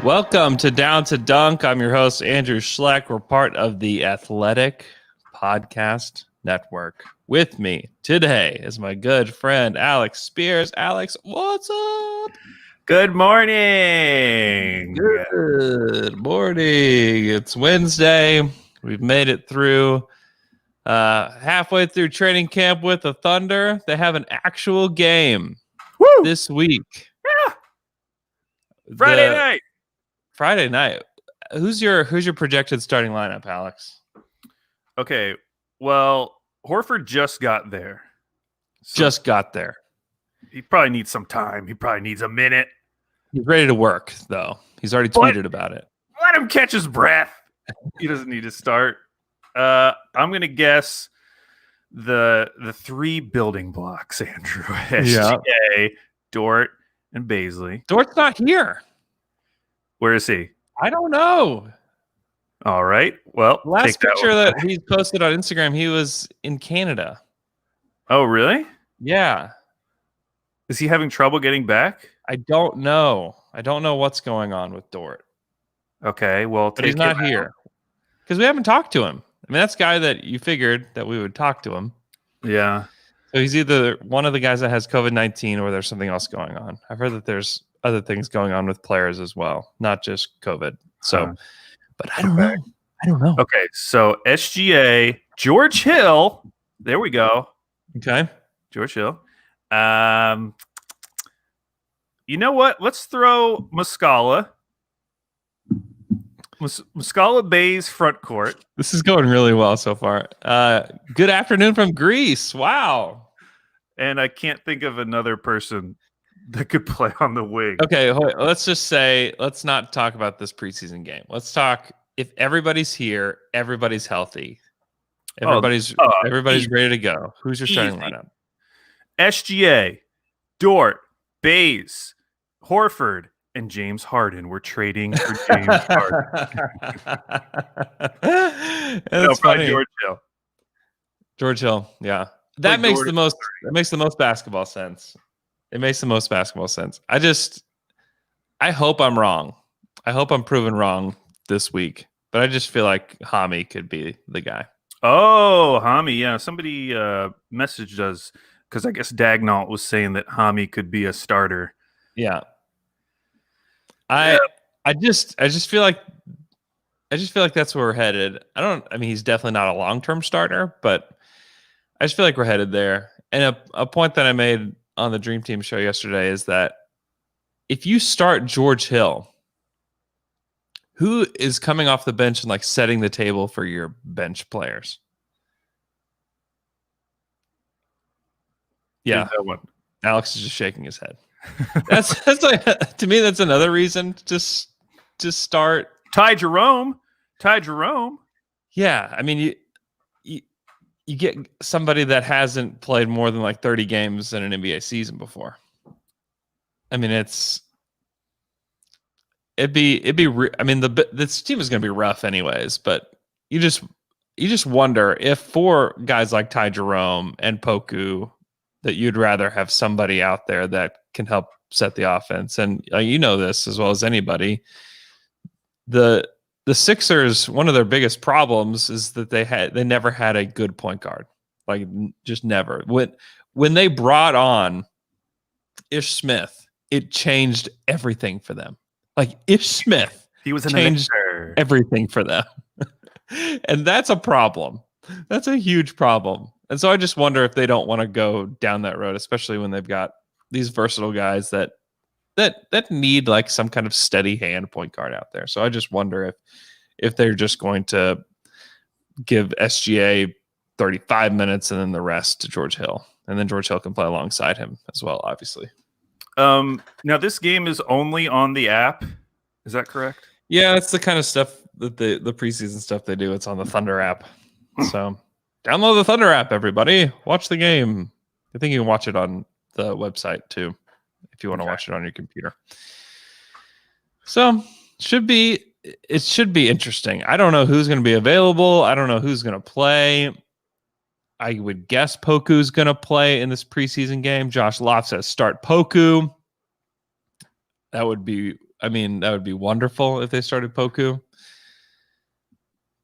Welcome to Down to Dunk. I'm your host, Andrew Schlecht. We're part of the Athletic Podcast Network. With me today is my good friend, Alex Speers. Alex, what's up? Good morning. Good morning. It's Wednesday. We've made it through halfway through training camp with the Thunder. They have an actual game this week. Yeah. Friday night. Who's your projected starting lineup, Alex? Okay. Well, Horford just got there. Just got there. He probably needs some time. He probably needs a minute. He's ready to work, though. He's already tweeted about it. Let him catch his breath. He doesn't need to start. I'm going to guess the three building blocks, Andrew. SGA, Dort, and Bazley. Dort's not here. Where is he? I don't know. All right. Well, last picture that he posted on Instagram, he was in Canada. Oh, really? Yeah. Is he having trouble getting back? I don't know. I don't know what's going on with Dort. Okay. Well, but he's not here because we haven't talked to him. I mean, that's a guy that you figured that we would talk to him. Yeah. So he's either one of the guys that has COVID-19 or there's something else going on. I've heard that there's other things going on with players as well, not just COVID. So, but I don't know. I don't know. Okay, so SGA, George Hill. There we go. Okay, George Hill. You know what? Let's throw Muscala. Muscala Bay's front court. This is going really well so far. Good afternoon from Greece. Wow. And I can't think of another person that could play on the wing. Okay, let's just say, let's not talk about this preseason game. Let's talk if everybody's here, everybody's healthy, everybody's ready to go. Who's your starting lineup? SGA, Dort, Bays, Horford, and James Harden. We're trading for James Harden. That's funny. George Hill. George Hill, yeah. That makes the most basketball sense. It makes the most basketball sense. I hope I'm wrong. I hope I'm proven wrong this week. But I just feel like Hami could be the guy. Oh, Hami, yeah. Somebody messaged us because I guess Dagnall was saying that Hami could be a starter. Yeah. I just feel like that's where we're headed. I mean, he's definitely not a long-term starter, but I just feel like we're headed there. And a point that I made on the Dream Team show yesterday is that if you start George Hill, who is coming off the bench and like setting the table for your bench players? Yeah, that one. Alex is just shaking his head. That's like, to me, that's another reason to start Ty Jerome. Yeah, I mean you get somebody that hasn't played more than like 30 games in an NBA season before. I mean, this team is going to be rough anyways, but you just wonder if for guys like Ty Jerome and Poku that you'd rather have somebody out there that can help set the offense. And you know this as well as anybody. The Sixers, one of their biggest problems is that they never had a good point guard. Like just never. When they brought on Ish Smith, it changed everything for them. Like Ish Smith, he was changed everything for them. And that's a problem. That's a huge problem. And so I just wonder if they don't want to go down that road, especially when they've got these versatile guys that need like some kind of steady hand point guard out there. So I just wonder if they're just going to give SGA 35 minutes and then the rest to George Hill. And then George Hill can play alongside him as well, obviously. Now this game is only on the app. Is that correct? Yeah, it's the kind of stuff that the preseason stuff they do. It's on the Thunder app. So download the Thunder app, everybody. Watch the game. I think you can watch it on the website too, if you want to watch it on your computer. So it should be interesting. I don't know who's going to be available. I don't know who's going to play. I would guess Poku's going to play in this preseason game. Josh Lott says start Poku. That would be wonderful if they started Poku.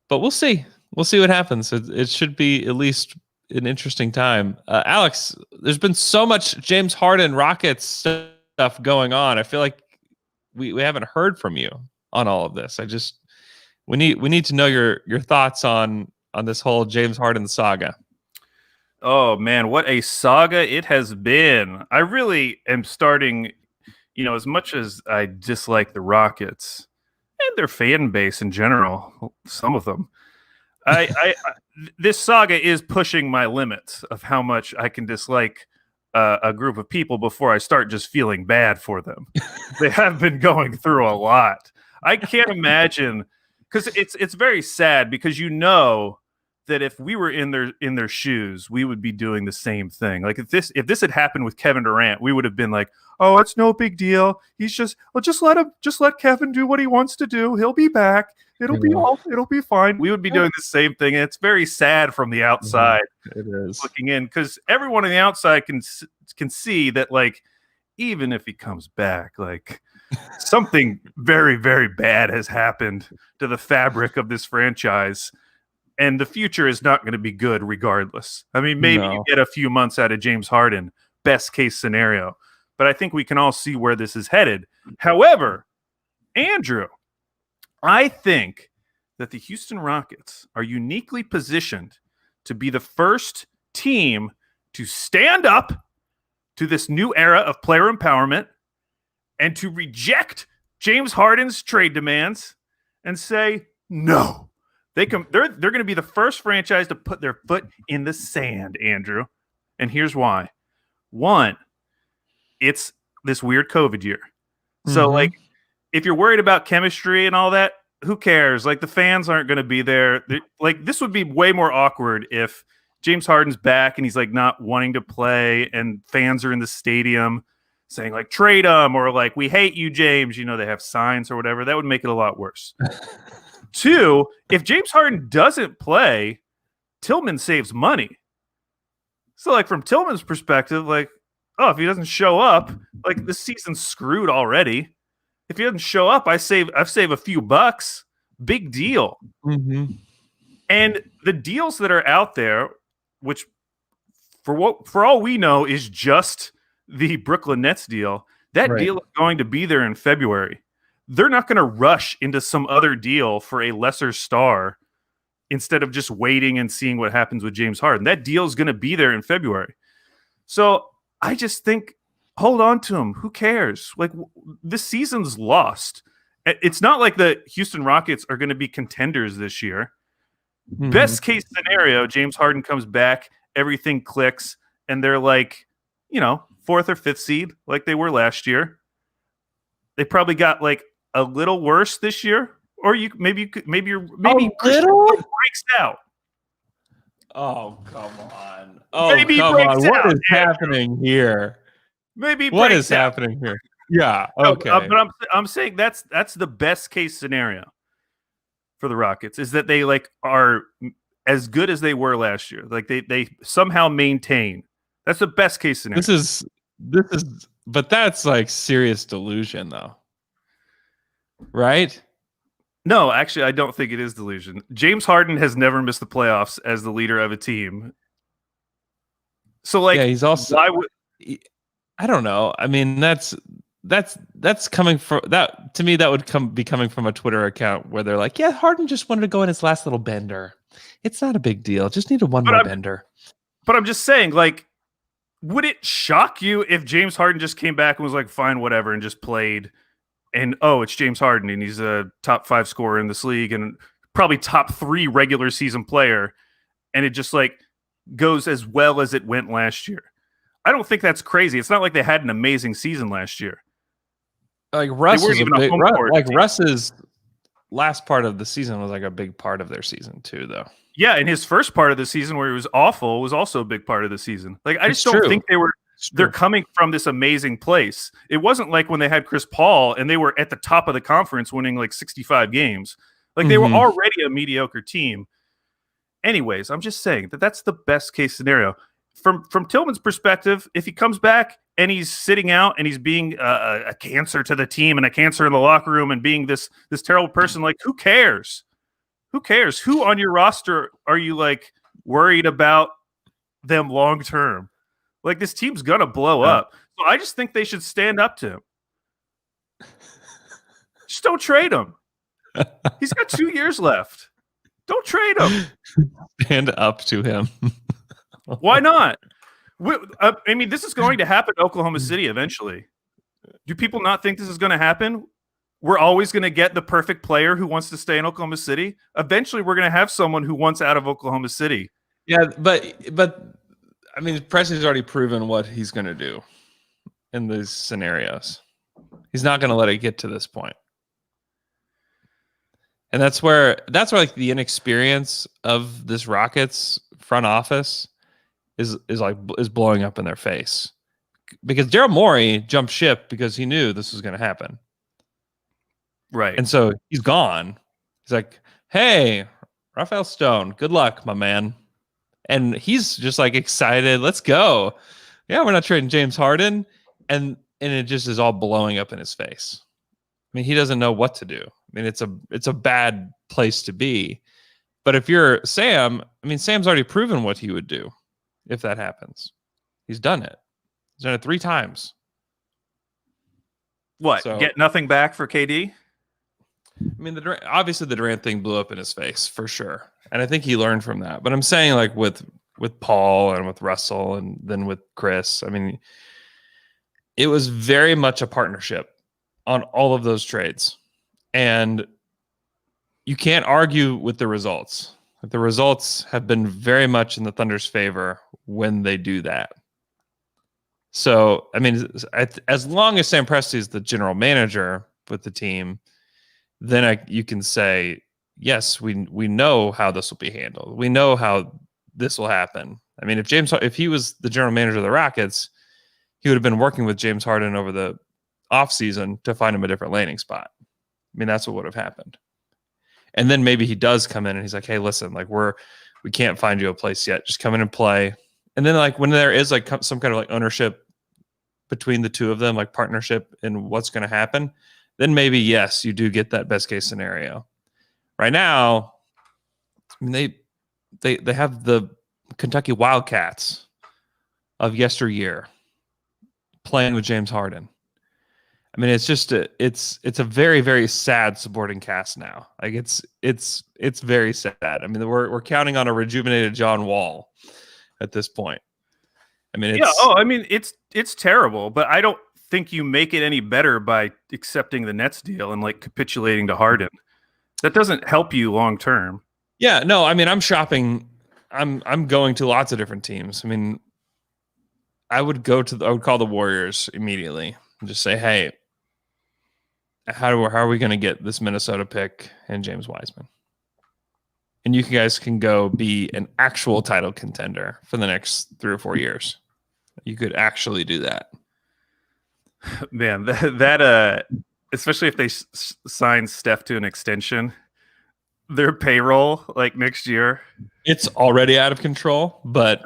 But we'll see. We'll see what happens. It should be at least an interesting time. Alex, there's been so much James Harden Rockets stuff going on. I feel like we haven't heard from you on all of this. We need to know your thoughts on this whole James Harden saga. Oh man, what a saga it has been. I really am starting, as much as I dislike the Rockets and their fan base in general, some of them, this saga is pushing my limits of how much I can dislike a group of people before I start just feeling bad for them. They have been going through a lot. I can't imagine, because it's very sad, because that if we were in their shoes, we would be doing the same thing. Like if this had happened with Kevin Durant, we would have been like, "Oh, it's no big deal. He's just let Kevin do what he wants to do. He'll be back. It'll be fine." We would be doing the same thing. And it's very sad from the outside. It is looking in, because everyone on the outside can see that, like, even if he comes back, like something very, very bad has happened to the fabric of this franchise. And the future is not going to be good regardless. I mean, maybe you get a few months out of James Harden, best case scenario. But I think we can all see where this is headed. However, Andrew, I think that the Houston Rockets are uniquely positioned to be the first team to stand up to this new era of player empowerment and to reject James Harden's trade demands and say no. They're going to be the first franchise to put their foot in the sand, Andrew. And here's why. One, it's this weird COVID year. So, like, if you're worried about chemistry and all that, who cares? Like, the fans aren't going to be there. Like, this would be way more awkward if James Harden's back and he's, like, not wanting to play and fans are in the stadium saying, like, trade him, or, like, we hate you, James. They have signs or whatever. That would make it a lot worse. Two, if James Harden doesn't play, Tillman saves money. So, like, from Tillman's perspective, like, if he doesn't show up, like, this season's screwed already. If he doesn't show up, I've saved a few bucks. Big deal. Mm-hmm. And the deals that are out there, which for all we know is just the Brooklyn Nets deal, that deal is going to be there in February. They're not going to rush into some other deal for a lesser star instead of just waiting and seeing what happens with James Harden. That deal is going to be there in February. So I just think, hold on to him. Who cares? Like, this season's lost. It's not like the Houston Rockets are going to be contenders this year. Mm-hmm. Best case scenario, James Harden comes back, everything clicks, and they're like, 4th or 5th seed like they were last year. They probably got, like, a little worse this year, or maybe breaks out. Oh, come on! Oh, maybe come on! What is happening here? Maybe what is happening here? Yeah, okay. But I'm saying that's the best case scenario for the Rockets, is that they, like, are as good as they were last year. Like, they somehow maintain. That's the best case scenario. This is, but that's, like, serious delusion, though. Right? No, actually, I don't think it is delusion. James Harden has never missed the playoffs as the leader of a team. So, like, he's also. I don't know. I mean, that's coming from that. To me, that would be coming from a Twitter account where they're like, "Yeah, Harden just wanted to go in his last little bender. It's not a big deal. Just needed one more bender." But I'm just saying, like, would it shock you if James Harden just came back and was like, "Fine, whatever," and just played? And, it's James Harden, and he's a top 5 scorer in this league and probably top 3 regular season player, and it just, like, goes as well as it went last year. I don't think that's crazy. It's not like they had an amazing season last year. Like, Russ's last part of the season was, like, a big part of their season too, though. Yeah, and his first part of the season where he was awful was also a big part of the season. Like, I just don't think they're coming from this amazing place. It wasn't like when they had Chris Paul and they were at the top of the conference winning, like, 65 games. Like, they were already a mediocre team. Anyways, I'm just saying that's the best case scenario. From Tillman's perspective, if he comes back and he's sitting out and he's being a cancer to the team and a cancer in the locker room and being this terrible person, like, who cares? Who cares? Who on your roster are you like worried about them long term? Like, this team's gonna blow up. So I just think they should stand up to him. Just don't trade him. He's got 2 years left. Don't trade him. Stand up to him. Why not? I mean, this is going to happen to Oklahoma City eventually. Do people not think this is going to happen? We're always going to get the perfect player who wants to stay in Oklahoma City. Eventually, we're going to have someone who wants out of Oklahoma City. Yeah, but I mean, Presti's already proven what he's going to do in these scenarios. He's not going to let it get to this point. And that's where like the inexperience of this Rockets front office is blowing up in their face. Because Daryl Morey jumped ship because he knew this was going to happen. Right. And so he's gone. He's like, "Hey, Raphael Stone, good luck, my man." And he's just like excited. Let's go. Yeah, we're not trading James Harden. And it just is all blowing up in his face. I mean, he doesn't know what to do. I mean, it's a bad place to be. But if you're Sam, I mean, Sam's already proven what he would do if that happens. He's done it. He's done it 3 times. What? So, get nothing back for KD? I mean, obviously the Durant thing blew up in his face for sure. And I think he learned from that. But I'm saying, like, with Paul and with Russell and then with Chris, I mean, it was very much a partnership on all of those trades. And you can't argue with the results. The results have been very much in the Thunder's favor when they do that. So, I mean, as long as Sam Presti is the general manager with the team, then you can say, yes, we know how this will be handled. We know how this will happen. I mean, if he was the general manager of the Rockets, he would have been working with James Harden over the offseason to find him a different landing spot. I mean, that's what would have happened. And then maybe he does come in and he's like, "Hey, listen, like we can't find you a place yet. Just come in and play." And then, like, when there is like some kind of like ownership between the two of them, like partnership in what's going to happen, then maybe, yes, you do get that best case scenario. Right now, I mean, they have the Kentucky Wildcats of yesteryear playing with James Harden. I mean, it's just it's a very, very sad supporting cast now. Like, it's very sad. I mean, we're counting on a rejuvenated John Wall at this point. I mean, it's terrible, but I don't think you make it any better by accepting the Nets deal and like capitulating to Harden. That doesn't help you long term. Yeah, no, I mean, I'm shopping. I'm going to lots of different teams. I mean, I would call the Warriors immediately and just say, "Hey, how are we going to get this Minnesota pick and James Wiseman? And you guys can go be an actual title contender for the next 3 or 4 years. You could actually do that." Man, that especially if they sign Steph to an extension, their payroll like next year, it's already out of control. But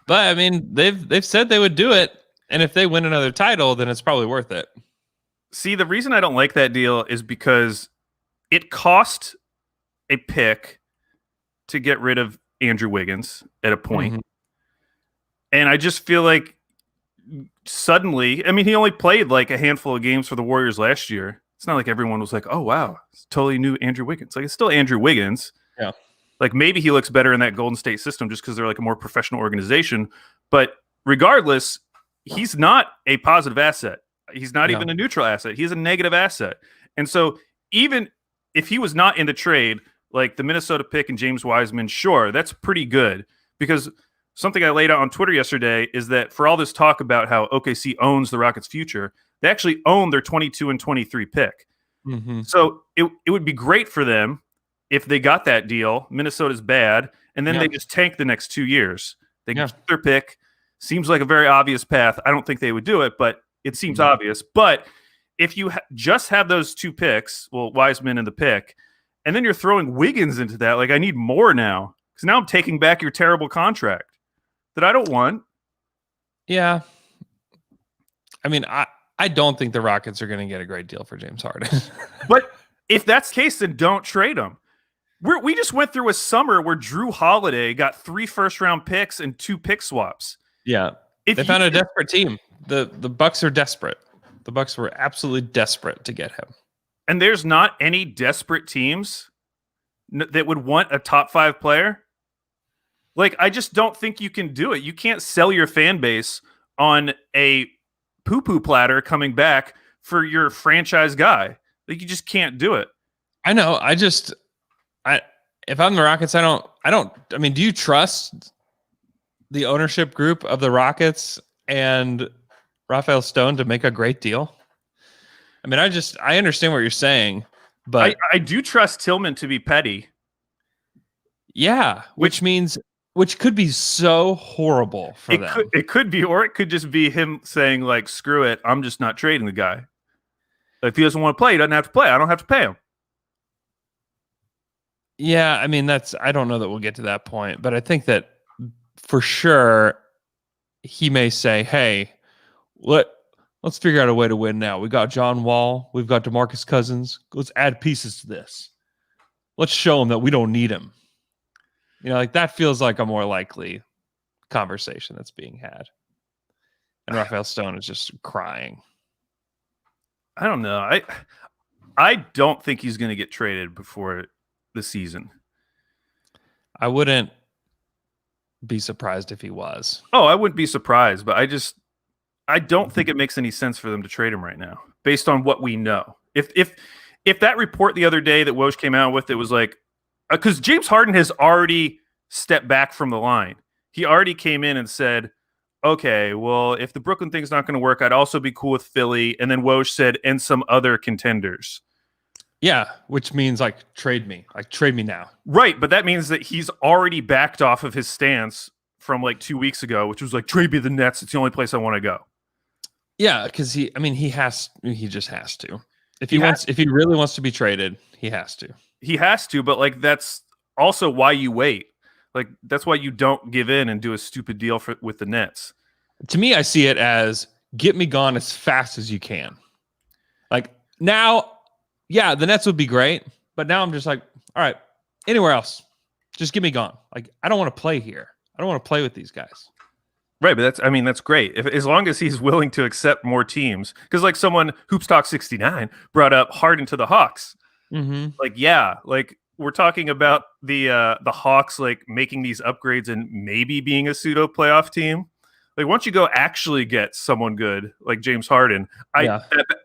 I mean, they've said they would do it, and if they win another title, then it's probably worth it. See, the reason I don't like that deal is because it cost a pick to get rid of Andrew Wiggins at a point. Mm-hmm. And I just feel like suddenly, I mean, he only played like a handful of games for the Warriors last year. It's not like everyone was like, "Oh, wow, it's totally new Andrew Wiggins." Like, it's still Andrew Wiggins. Yeah. Like, maybe he looks better in that Golden State system just because they're like a more professional organization. But regardless, he's not a positive asset. He's not even a neutral asset. He's a negative asset. And so even if he was not in the trade, like the Minnesota pick and James Wiseman, sure, that's pretty good. Because something I laid out on Twitter yesterday is that for all this talk about how OKC owns the Rockets' future, they actually own their 22 and 23 pick. Mm-hmm. So it would be great for them if they got that deal. Minnesota's bad, and then they just tank the next 2 years. They get their pick. Seems like a very obvious path. I don't think they would do it, but it seems obvious. But if you just have those 2 picks, well, Wiseman and the pick, And then you're throwing Wiggins into that. Like, I need more now. Because now I'm taking back your terrible contract that I don't want. Yeah. I mean, I don't think the Rockets are going to get a great deal for James Harden. But if that's the case, then don't trade him. We just went through a summer where Drew Holiday got 3 first-round picks and 2 pick swaps. Yeah. They found a desperate team. The Bucks are desperate. The Bucks were absolutely desperate to get him. And there's not any desperate teams that would want a top 5 player. Like, I just don't think you can do it. You can't sell your fan base on a poo-poo platter coming back for your franchise guy. Like, you just can't do it. I know. If I'm the Rockets, I mean, do you trust the ownership group of the Rockets and Rafael Stone to make a great deal? I mean, I understand what you're saying, but I do trust Tillman to be petty. Yeah, which could be so horrible for them. It could be, or it could just be him saying, like, screw it, I'm just not trading the guy. If he doesn't want to play, he doesn't have to play. I don't have to pay him. Yeah, I mean, I don't know that we'll get to that point, but I think that for sure he may say, hey, let's figure out a way to win now. We got John Wall. We've got DeMarcus Cousins. Let's add pieces to this. Let's show him that we don't need him. You know, like that feels like a more likely conversation that's being had. And Rafael Stone is just crying. I don't know. I don't think he's going to get traded before the season. I wouldn't be surprised if he was. Oh, I wouldn't be surprised, but I don't think it makes any sense for them to trade him right now, based on what we know. If that report the other day that Woj came out with, it was like, because James Harden has already stepped back from the line. He already came in and said, okay, well, if the Brooklyn thing's not going to work, I'd also be cool with Philly. And then Woj said, and some other contenders. Yeah, which means trade me now. Right, but that means that he's already backed off of his stance from 2 weeks ago, which was trade me the Nets. It's the only place I want to go. Yeah, because he just has to. If he really wants to be traded, he has to. He has to, but that's also why you wait. That's why you don't give in and do a stupid deal with the Nets. To me, I see it as get me gone as fast as you can. Now, yeah, the Nets would be great, but now I'm just all right, anywhere else, just get me gone. I don't want to play here. I don't want to play with these guys. Right, but that's great. As long as he's willing to accept more teams, because someone Hoops Talk 69 brought up Harden to the Hawks. Mm-hmm. We're talking about the Hawks making these upgrades and maybe being a pseudo playoff team. Once you go actually get someone good like James Harden,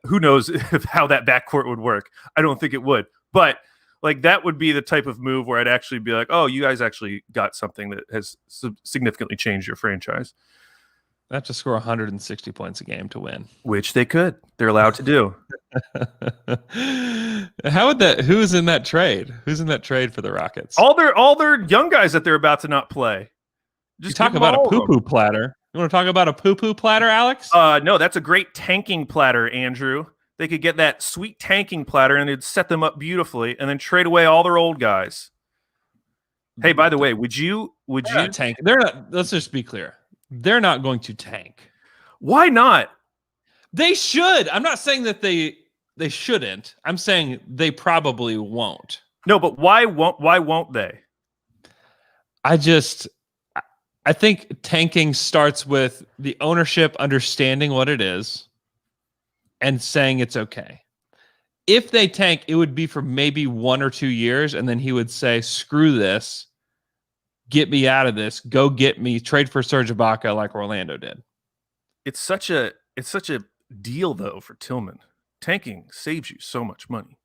who knows how that backcourt would work? I don't think it would, but that would be the type of move where I'd actually be oh, you guys actually got something that has significantly changed your franchise. They have to score 160 points a game to win, which they could. They're allowed to do. Who's in that trade? Who's in that trade for the Rockets? All their young guys that they're about to not play. Just talk about a poo-poo platter. You want to talk about a poo-poo platter, Alex? No, that's a great tanking platter, Andrew. They could get that sweet tanking platter and it'd set them up beautifully and then trade away all their old guys. Hey, by the way, would you tank? They're not. Let's just be clear. They're not going to tank. Why not? They should. I'm not saying that they shouldn't. I'm saying they probably won't. No, but why won't they? I think tanking starts with the ownership understanding what it is and saying it's okay. If they tank, it would be for maybe 1 or 2 years, and then he would say, screw this. Get me out of this. Go get me. Trade for Serge Ibaka like Orlando did. It's such a deal though for Tillman. Tanking saves you so much money.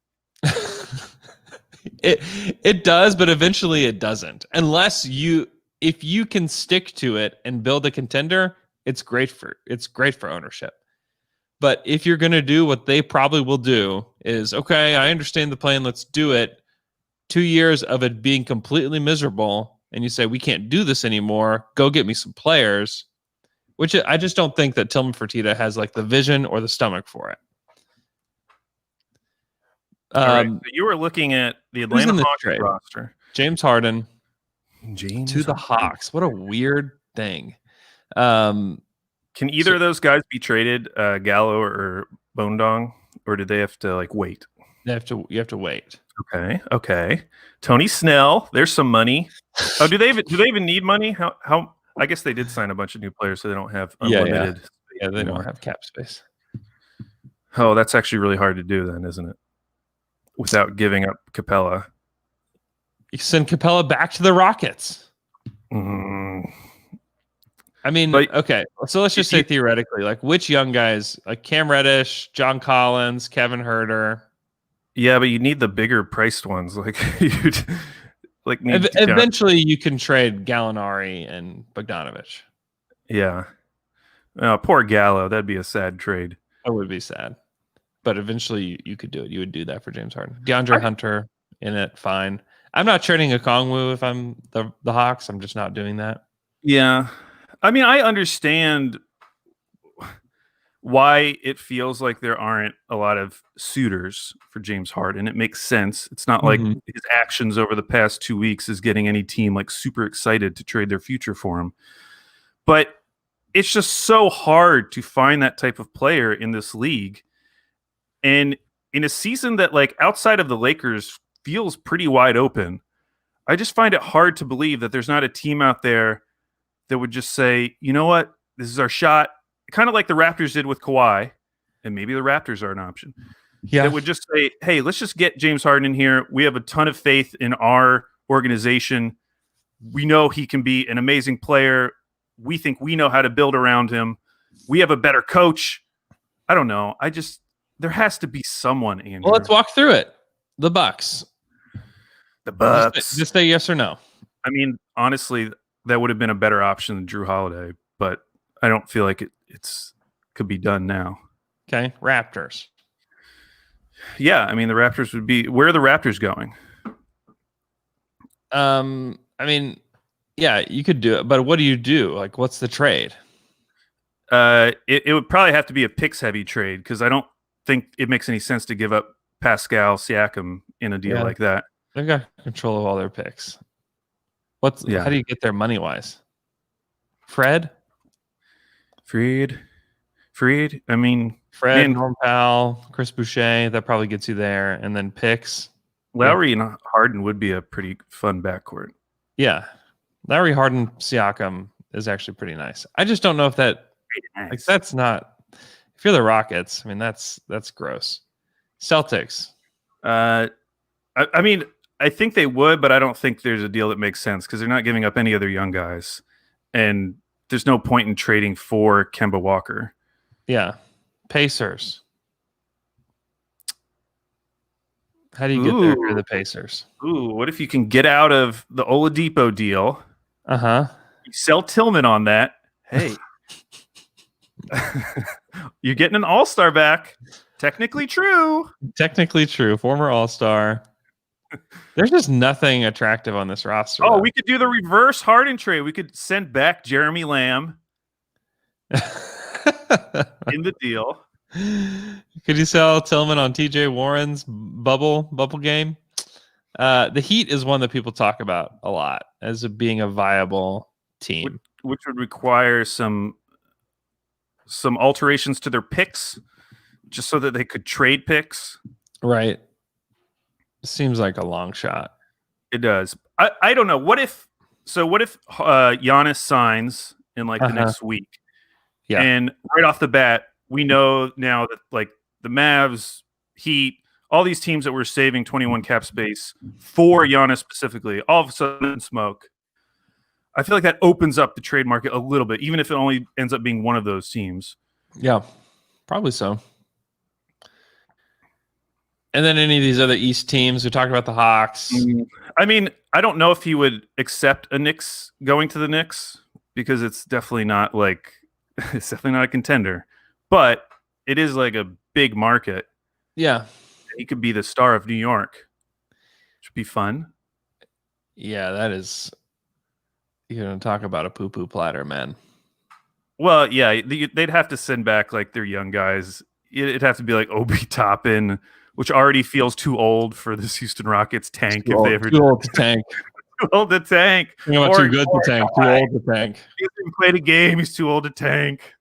It does, but eventually it doesn't. If you can stick to it and build a contender, it's great for ownership. But if you're going to do what they probably will do is, okay, I understand the plan. Let's do it. 2 years of it being completely miserable. And you say, we can't do this anymore. Go get me some players, which I just don't think that Tillman Fertitta has the vision or the stomach for it. All right. So you were looking at the Atlanta Hawks roster. James Harden to the Harden. Hawks. What a weird thing. Can either of those guys be traded, Gallo or Bone Dong, or do they have to like wait? You have to wait. Okay. Tony Snell. There's some money. Oh, do they even need money? How? I guess they did sign a bunch of new players, so they don't have unlimited. Yeah, they don't have cap space. Oh, that's actually really hard to do, then, isn't it? Without giving up Capella. You send Capella back to the Rockets. I mean, okay. So let's just say theoretically, like which young guys, like Cam Reddish, John Collins, Kevin Huerter. Yeah, but you need the bigger priced ones. Like eventually you can trade Gallinari and Bogdanovich. Yeah. Oh, poor Gallo. That'd be a sad trade. It would be sad. But eventually you could do it. You would do that for James Harden. DeAndre Hunter in it, fine. I'm not trading a Kongwu if I'm the Hawks. I'm just not doing that. Yeah. I mean, I understand why it feels like there aren't a lot of suitors for James Harden. It makes sense. It's not like his actions over the past 2 weeks is getting any team like super excited to trade their future for him. But it's just so hard to find that type of player in this league. And in a season that, like, outside of the Lakers feels pretty wide open, I just find it hard to believe that there's not a team out there that would just say, you know what, this is our shot. Kind of like the Raptors did with Kawhi, and maybe the Raptors are an option. Yeah. That would just say, hey, let's just get James Harden in here. We have a ton of faith in our organization. We know he can be an amazing player. We think we know how to build around him. We have a better coach. I don't know. There has to be someone, Andrew. Well, let's walk through it. The Bucks. Just say yes or no. I mean, honestly, that would have been a better option than Drew Holiday, but I don't feel like it's could be done now. Okay, Raptors. Yeah, I mean, the Raptors would be. Where are the Raptors going? I mean, yeah, you could do it, but what do you do? Like, what's the trade? It would probably have to be a picks heavy trade because I don't think it makes any sense to give up Pascal Siakam in a deal like that. They've got control of all their picks. How do you get there money wise? Freed. I mean, Fred, Norm Powell, Chris Boucher. That probably gets you there, and then picks. Lowry and Harden would be a pretty fun backcourt. Yeah, Lowry, Harden, Siakam is actually pretty nice. I just don't know if like that's not. If you're the Rockets, I mean that's gross. Celtics. I mean, I think they would, but I don't think there's a deal that makes sense because they're not giving up any other young guys, and there's no point in trading for Kemba Walker. Yeah, Pacers. How do you get there for the Pacers? What if you can get out of the Oladipo deal? You sell Tillman on that. Hey. You're getting an all-star back. Technically true. Former all-star. There's just nothing attractive on this roster. We could do the reverse Harden trade. We could send back Jeremy Lamb in the deal. Could you sell Tillman on TJ Warren's bubble game? The Heat is one that people talk about a lot as being a viable team, which would require some alterations to their picks, just so that they could trade picks. Right. Seems like a long shot. It does. I don't know. What if Giannis signs in like the next week? Yeah. And right off the bat, we know now that like the Mavs, Heat, all these teams that were saving 21 cap space for Giannis specifically, all of a sudden smoke. I feel like that opens up the trade market a little bit, even if it only ends up being one of those teams. Yeah, probably so. And then any of these other East teams, we talked about the Hawks. I mean, I don't know if he would accept a Knicks going to the Knicks because it's definitely not a contender, but it is like a big market. Yeah. He could be the star of New York, which would be fun. Yeah, that is. You're going to talk about a poo-poo platter, man. Well, yeah, they'd have to send back like their young guys. It'd have to be like Obi Toppin which already feels too old for this Houston Rockets tank. Too old to tank. Too old to tank. Too good to tank. Too old to tank. He hasn't played a game. He's too old to tank.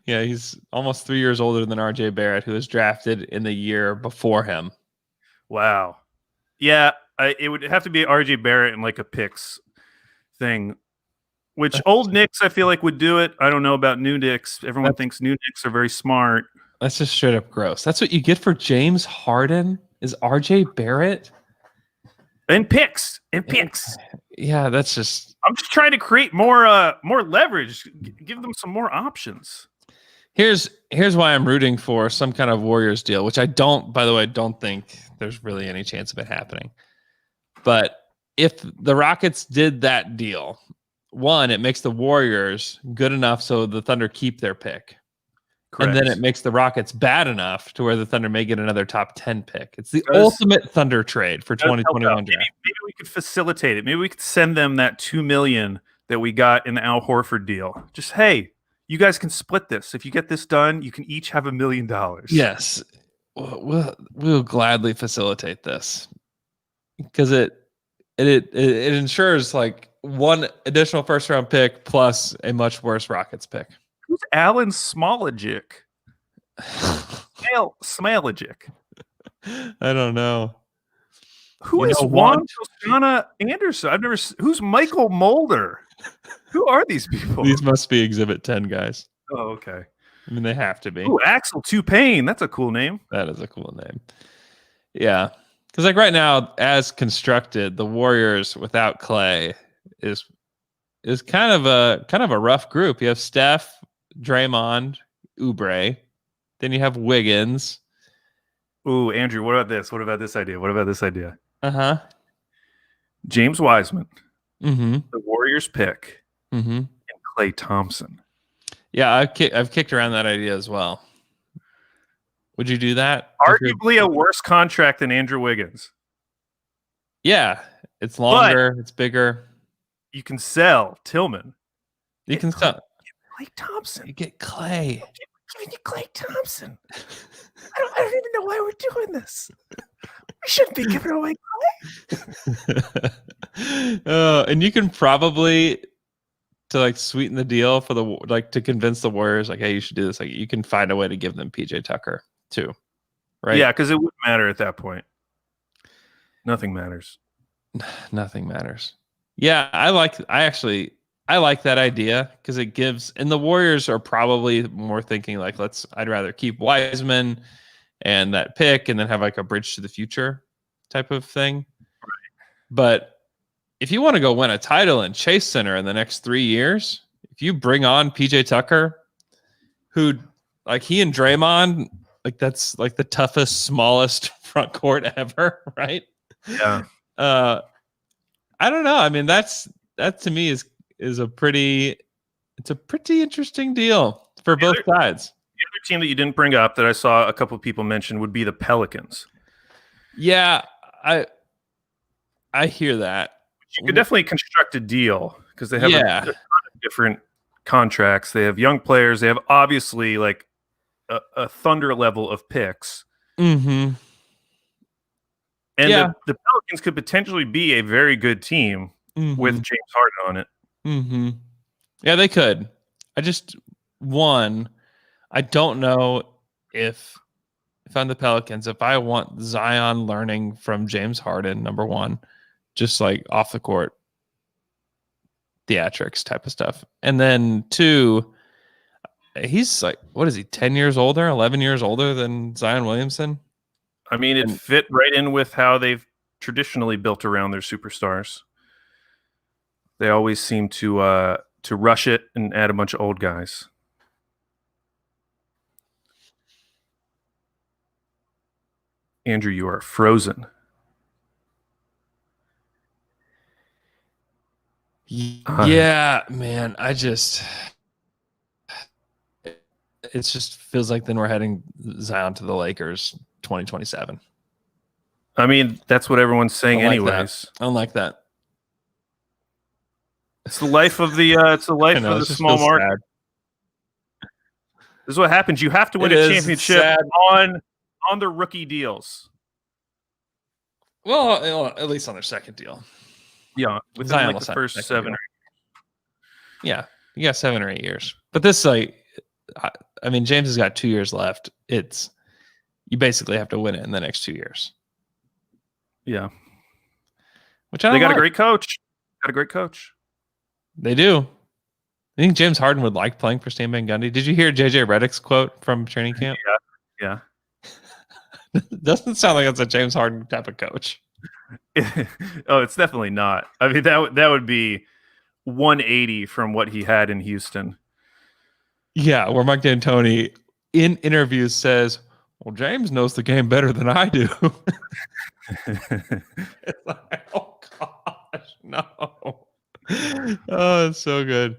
Yeah, he's almost 3 years older than RJ Barrett, who was drafted in the year before him. Wow. Yeah, it would have to be RJ Barrett and like a picks thing, which old Knicks I feel like would do it. I don't know about new Knicks. Everyone thinks new Knicks are very smart. That's just straight up gross. That's what you get for James Harden is RJ Barrett and picks. Yeah, that's just. I'm just trying to create more leverage. Give them some more options. Here's why I'm rooting for some kind of Warriors deal, which I don't think there's really any chance of it happening. But if the Rockets did that deal, one, it makes the Warriors good enough so the Thunder keep their pick. Correct. And then it makes the Rockets bad enough to where the Thunder may get another top 10 pick. It's the ultimate Thunder trade for 2021 draft. Maybe we could facilitate it. Maybe we could send them that $2 million that we got in the Al Horford deal. Just, hey, you guys can split this. If you get this done, you can each have $1 million. Yes. We'll gladly facilitate this because it ensures like one additional first round pick plus a much worse Rockets pick. Who's Alan Smalagic? Smalagic. I don't know. Who is Juan Toscana Anderson? I've never. Who's Michael Mulder? Who are these people? These must be Exhibit 10 guys. Oh, okay. I mean, they have to be. Ooh, Axel Tupain. That's a cool name. That is a cool name. Yeah, because like right now, as constructed, the Warriors without Clay is kind of a rough group. You have Steph, Draymond, Oubre, then you have Wiggins. Ooh, Andrew, what about this? What about this idea? Uh-huh. James Wiseman, the Warriors pick, and Klay Thompson. Yeah, I've kicked around that idea as well. Would you do that? Arguably a worse contract than Andrew Wiggins. Yeah, it's longer, it's bigger. You can sell Tillman. You can sell Klay Thompson. You get Clay. Giving you Klay Thompson. I don't even know why we're doing this. We shouldn't be giving away Klay. And you can probably to like sweeten the deal for to convince the Warriors like, hey, you should do this. Like you can find a way to give them PJ Tucker too, right? Yeah, because it wouldn't matter at that point. Nothing matters. Nothing matters. Yeah, I like that idea because it gives, and the Warriors are probably more thinking like, I'd rather keep Wiseman and that pick and then have like a bridge to the future type of thing. Right. But if you want to go win a title in Chase Center in the next 3 years, if you bring on PJ Tucker, who like he and Draymond, like that's like the toughest, smallest front court ever, right? Yeah. I don't know. I mean, that to me is a pretty interesting deal for both sides. The other team that you didn't bring up that I saw a couple of people mention would be the Pelicans. Yeah, I hear that. You could definitely construct a deal because they have a ton of different contracts. They have young players. They have obviously like a Thunder level of picks. Mm-hmm. And the Pelicans could potentially be a very good team with James Harden on it. Mm-hmm. Yeah, they could. I don't know if I'm the Pelicans, if I want Zion learning from James Harden, number one, just like off the court theatrics type of stuff. And then two, he's like, what is he, 10 years older, 11 years older than Zion Williamson? I mean, it fit right in with how they've traditionally built around their superstars. They always seem to rush it and add a bunch of old guys. Andrew, you are frozen. Yeah, man. It just feels like then we're heading Zion to the Lakers 2027. I mean, that's what everyone's saying anyways. I don't like that. It's the life of the small market. This is what happens. You have to win a championship on the rookie deals. Well, at least on their second deal. Yeah, within like the first 7 or 8. Yeah, you got 7 or 8 years. But this, like, I mean, James has got 2 years left. You basically have to win it in the next 2 years. Yeah. Which they got a great coach. Got a great coach. They do. I think James Harden would like playing for Stan Van Gundy. Did you hear JJ Redick's quote from training camp? Yeah. Doesn't sound like it's a James Harden type of coach. Oh, it's definitely not. I mean, that would be 180 from what he had in Houston. Yeah, where Mike D'Antoni in interviews says, well, James knows the game better than I do. It's like, oh, gosh, no. Oh, it's so good.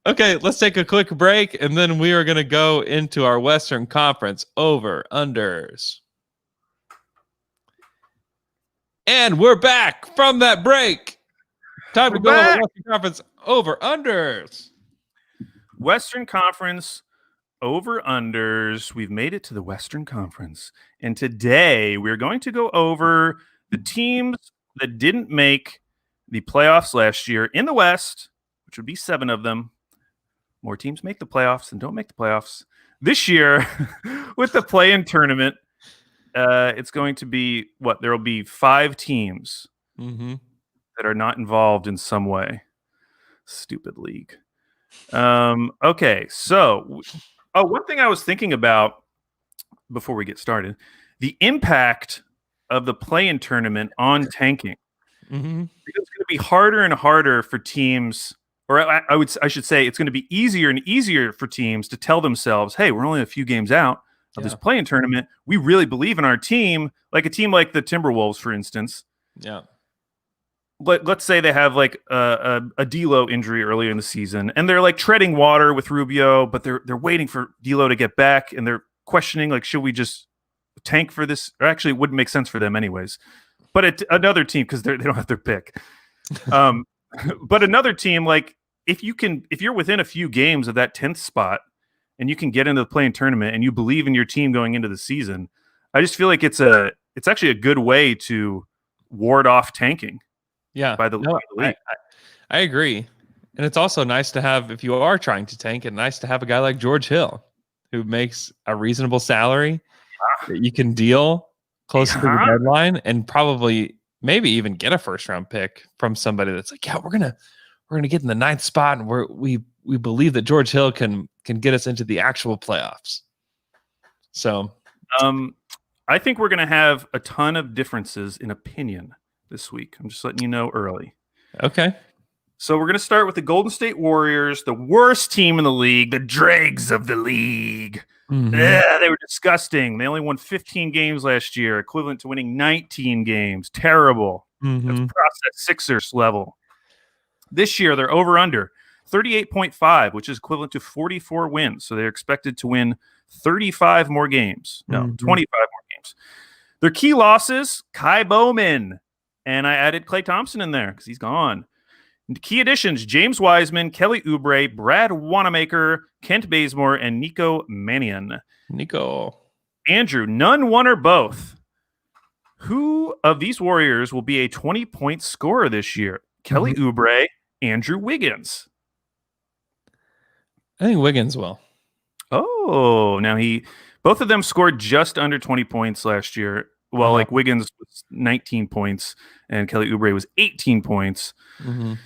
Okay, let's take a quick break, and then we are going to go into our Western Conference over-unders. And we're back from that break. Time to go to Western Conference over-unders. Western Conference over-unders. We've made it to the Western Conference. And today we're going to go over the teams that didn't make the playoffs last year in the West, which would be 7 of them. More teams make the playoffs than don't make the playoffs. This year, with the play-in tournament, it's going to be, there will be 5 teams that are not involved in some way. Stupid league. Okay, so one thing I was thinking about before we get started, the impact of the play-in tournament on tanking. Because it's going to be harder and harder for teams, or I should say it's going to be easier and easier for teams to tell themselves, hey, we're only a few games out of this play-in tournament. We really believe in our team, like a team like the Timberwolves, for instance. Yeah. Let's say they have like a D'Lo injury earlier in the season, and they're like treading water with Rubio, but they're waiting for D'Lo to get back, and they're questioning, like, should we just tank for this? Or actually, it wouldn't make sense for them anyways. But another team, because they don't have their pick. But another team, like if you're within a few games of that 10th spot, and you can get into the play-in tournament, and you believe in your team going into the season, I just feel like it's actually a good way to ward off tanking. Yeah, by the league. I agree, and it's also nice to have, if you are trying to tank, and nice to have a guy like George Hill who makes a reasonable salary that you can deal close to the deadline, and probably maybe even get a first-round pick from somebody that's like, yeah, we're gonna get in the 9th spot, and we believe that George Hill can get us into the actual playoffs. So, I think we're gonna have a ton of differences in opinion this week. I'm just letting you know early. Okay. So we're going to start with the Golden State Warriors, the worst team in the league, the dregs of the league. Yeah, they were disgusting. They only won 15 games last year, equivalent to winning 19 games. Terrible. That's process Sixers level. This year, they're over-under 38.5, which is equivalent to 44 wins. So they're expected to win 35 more games. No, 25 more games. Their key losses, Kai Bowman. And I added Klay Thompson in there because he's gone. And key additions, James Wiseman, Kelly Oubre, Brad Wanamaker, Kent Bazemore, and Nico Mannion. Andrew, none, one, or both. Who of these Warriors will be a 20-point scorer this year? Kelly Oubre, Andrew Wiggins. I think Wiggins will. Oh, now both of them scored just under 20 points last year. Well, like Wiggins was 19 points and Kelly Oubre was 18 points. They're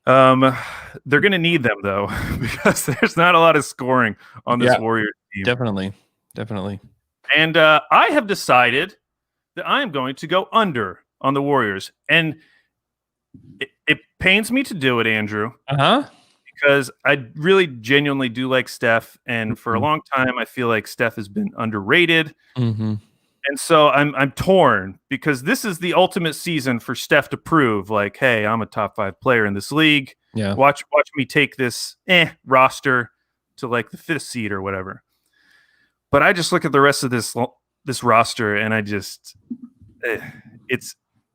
going to need them, though, because there's not a lot of scoring on this Warriors team. Definitely. And I have decided that I am going to go under on the Warriors. And it pains me to do it, Andrew. Because I really genuinely do like Steph. And for a long time, I feel like Steph has been underrated. And so I'm torn because this is the ultimate season for Steph to prove, like, hey, I'm a top 5 player in this league. Yeah. Watch me take this roster to like the 5th seed or whatever. But I just look at the rest of this roster and I just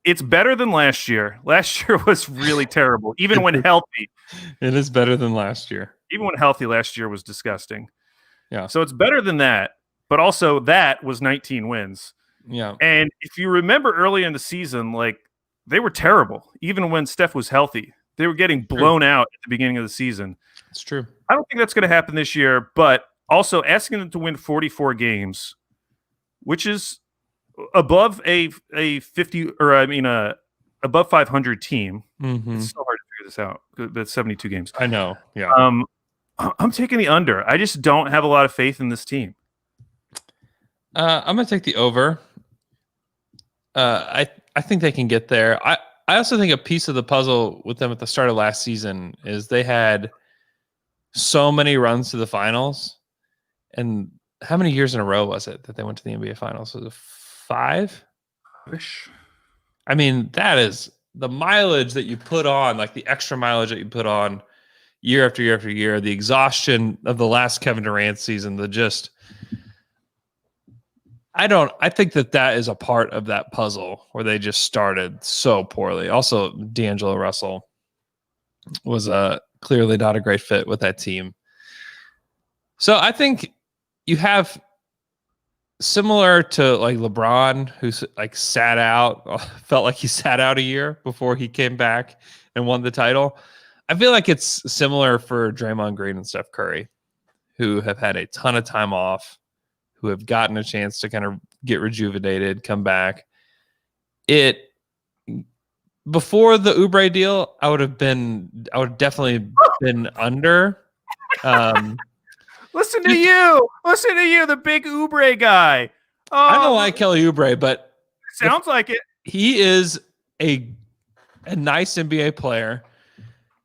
it's better than last year. Last year was really terrible, even when healthy. It is better than last year. Even when healthy, last year was disgusting. Yeah. So it's better than that, but also that was 19 wins. Yeah. And if you remember early in the season, like they were terrible. Even when Steph was healthy, they were getting blown out at the beginning of the season. It's true. I don't think that's going to happen this year, but also asking them to win 44 games, which is above a 50 or above 500 team. Mm-hmm. It's so hard to figure this out. That's 72 games. I know. Yeah. I'm taking the under. I just don't have a lot of faith in this team. I'm gonna take the over. I think they can get there. I also think a piece of the puzzle with them at the start of last season is they had so many runs to the finals. And how many years in a row was it that they went to the NBA finals? Was it 5? I mean, that is the mileage that you put on, like the extra mileage that you put on year after year after year, the exhaustion of the last Kevin Durant season, I think that is a part of that puzzle where they just started so poorly. Also, D'Angelo Russell was clearly not a great fit with that team. So I think you have similar to like LeBron, who's like felt like he sat out a year before he came back and won the title. I feel like it's similar for Draymond Green and Steph Curry, who have had a ton of time off, who have gotten a chance to kind of get rejuvenated, come back. Before the Oubre deal, I would definitely been under. Listen to you, the big Oubre guy. I don't like Kelly Oubre, but sounds like it. He is a nice NBA player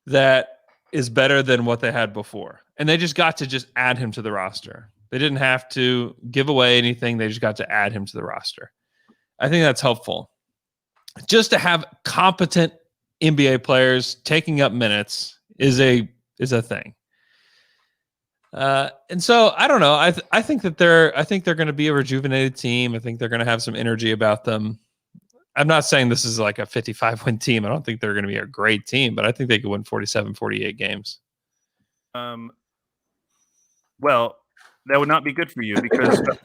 that is better than what they had before. And they just got to just add him to the roster. They didn't have to give away anything. They just got to add him to the roster. I think that's helpful. Just to have competent NBA players taking up minutes is a thing. And so I don't know. I think they're going to be a rejuvenated team. I think they're going to have some energy about them. I'm not saying this is like a 55-win team. I don't think they're going to be a great team, but I think they could win 47, 48 games. Well, that would not be good for you because a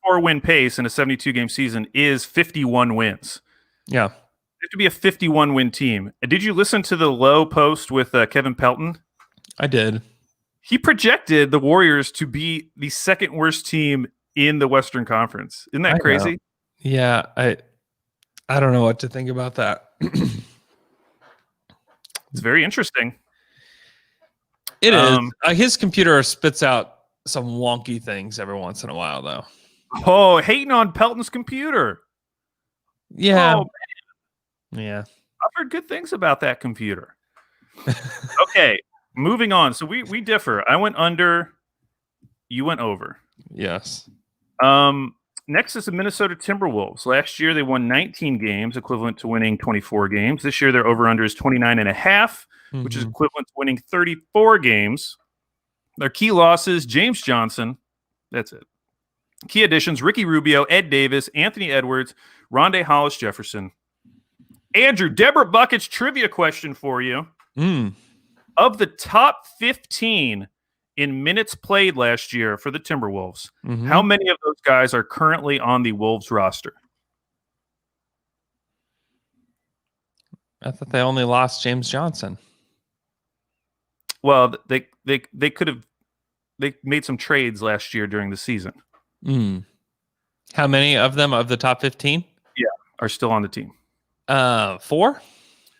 44-win pace in a 72-game season is 51 wins. Yeah. It have to be a 51-win team. Did you listen to the Low post with Kevin Pelton? I did. He projected the Warriors to be the second worst team in the Western Conference. Isn't that crazy? Yeah, I don't know what to think about that. It's very interesting. It is. His computer spits out some wonky things every once in a while, though. Oh, hating on Pelton's computer. Yeah. Oh, yeah. I've heard good things about that computer. Okay. Moving on. So we differ. I went under. You went over. Yes. Next is the Minnesota Timberwolves. Last year, they won 19 games, equivalent to winning 24 games. This year, their over-under is 29.5, which is equivalent to winning 34 games. Their key losses, James Johnson. That's it. Key additions, Ricky Rubio, Ed Davis, Anthony Edwards, Rondé Hollis-Jefferson. Andrew, Deborah Bucket's trivia question for you. Of the top 15 in minutes played last year for the Timberwolves, how many of those guys are currently on the Wolves roster? I thought they only lost James Johnson. Well, they could have made some trades last year during the season. How many of them of the top 15? Yeah, are still on the team. 4?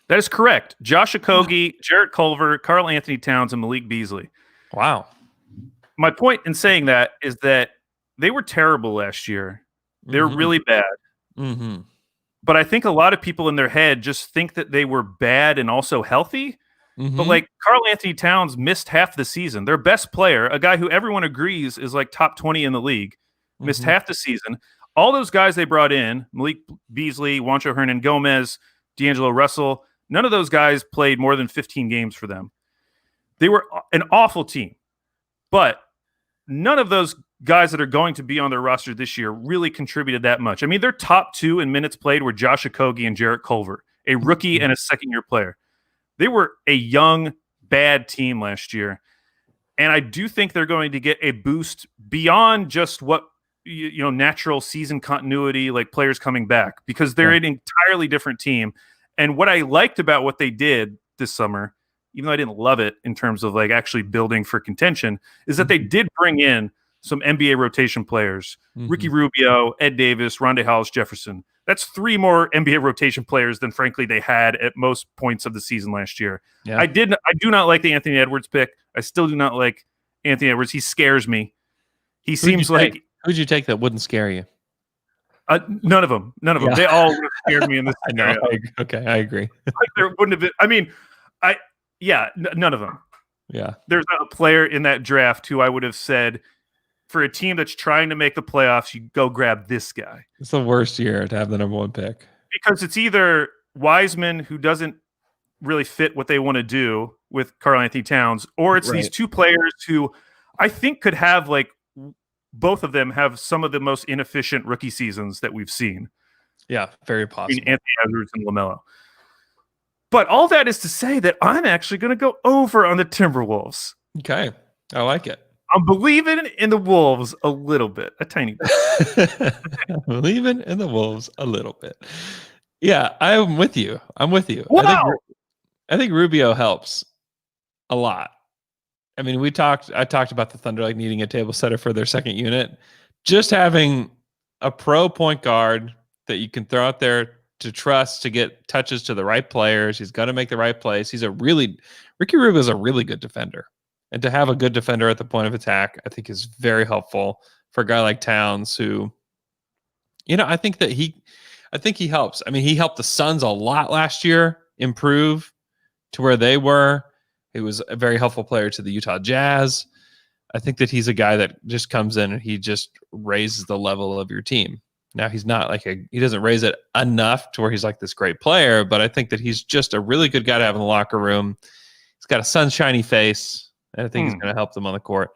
That is correct. Josh Okogie, Jarrett Culver, Karl Anthony Towns, and Malik Beasley. Wow. My point in saying that is that they were terrible last year. They were really bad. But I think a lot of people in their head just think that they were bad and also healthy. But like Karl Anthony Towns missed half the season. Their best player, a guy who everyone agrees is like top 20 in the league, missed half the season. All those guys they brought in, Malik Beasley, Juancho Hernan-Gomez, D'Angelo Russell, none of those guys played more than 15 games for them. They were an awful team. But none of those guys that are going to be on their roster this year really contributed that much. I mean, their top 2 in minutes played were Josh Okogie and Jarrett Culver, a rookie and a second-year player. They were a young, bad team last year. And I do think they're going to get a boost beyond just what natural season continuity, like players coming back, because they're an entirely different team. And what I liked about what they did this summer, even though I didn't love it in terms of like actually building for contention, is that they did bring in some NBA rotation players: Ricky Rubio, Ed Davis, Rondae Hollis-Jefferson. That's 3 more NBA rotation players than frankly they had at most points of the season last year. Yeah. I do not like the Anthony Edwards pick. I still do not like Anthony Edwards. He scares me. He seems like... Who'd you take that wouldn't scare you? None of them. None of them. They all would have scared me in this scenario. Okay, I agree. Like there wouldn't have been... I mean, none of them. Yeah. There's not a player in that draft who I would have said, for a team that's trying to make the playoffs, you go grab this guy. It's the worst year to have the number 1 pick. Because it's either Wiseman, who doesn't really fit what they want to do with Karl-Anthony Towns, or it's these 2 players who I think could have, like, both of them have some of the most inefficient rookie seasons that we've seen. Yeah, very possible. Anthony Edwards and LaMelo. But all that is to say that I'm actually going to go over on the Timberwolves. Okay, I like it. I'm believing in the Wolves a little bit, a tiny bit. Believing in the Wolves a little bit. Yeah, I'm with you. Wow. I think Rubio helps a lot. I mean, I talked about the Thunder like needing a table setter for their second unit. Just having a pro point guard that you can throw out there to trust to get touches to the right players. He's going to make the right plays. Ricky Rubio is a really good defender. And to have a good defender at the point of attack, I think is very helpful for a guy like Towns who, I think he helps. I mean, he helped the Suns a lot last year improve to where they were. He was a very helpful player to the Utah Jazz. I think that he's a guy that just comes in and he just raises the level of your team. Now, he's not he doesn't raise it enough to where he's like this great player, but I think that he's just a really good guy to have in the locker room. He's got a sunshiny face. And I think he's going to help them on the court.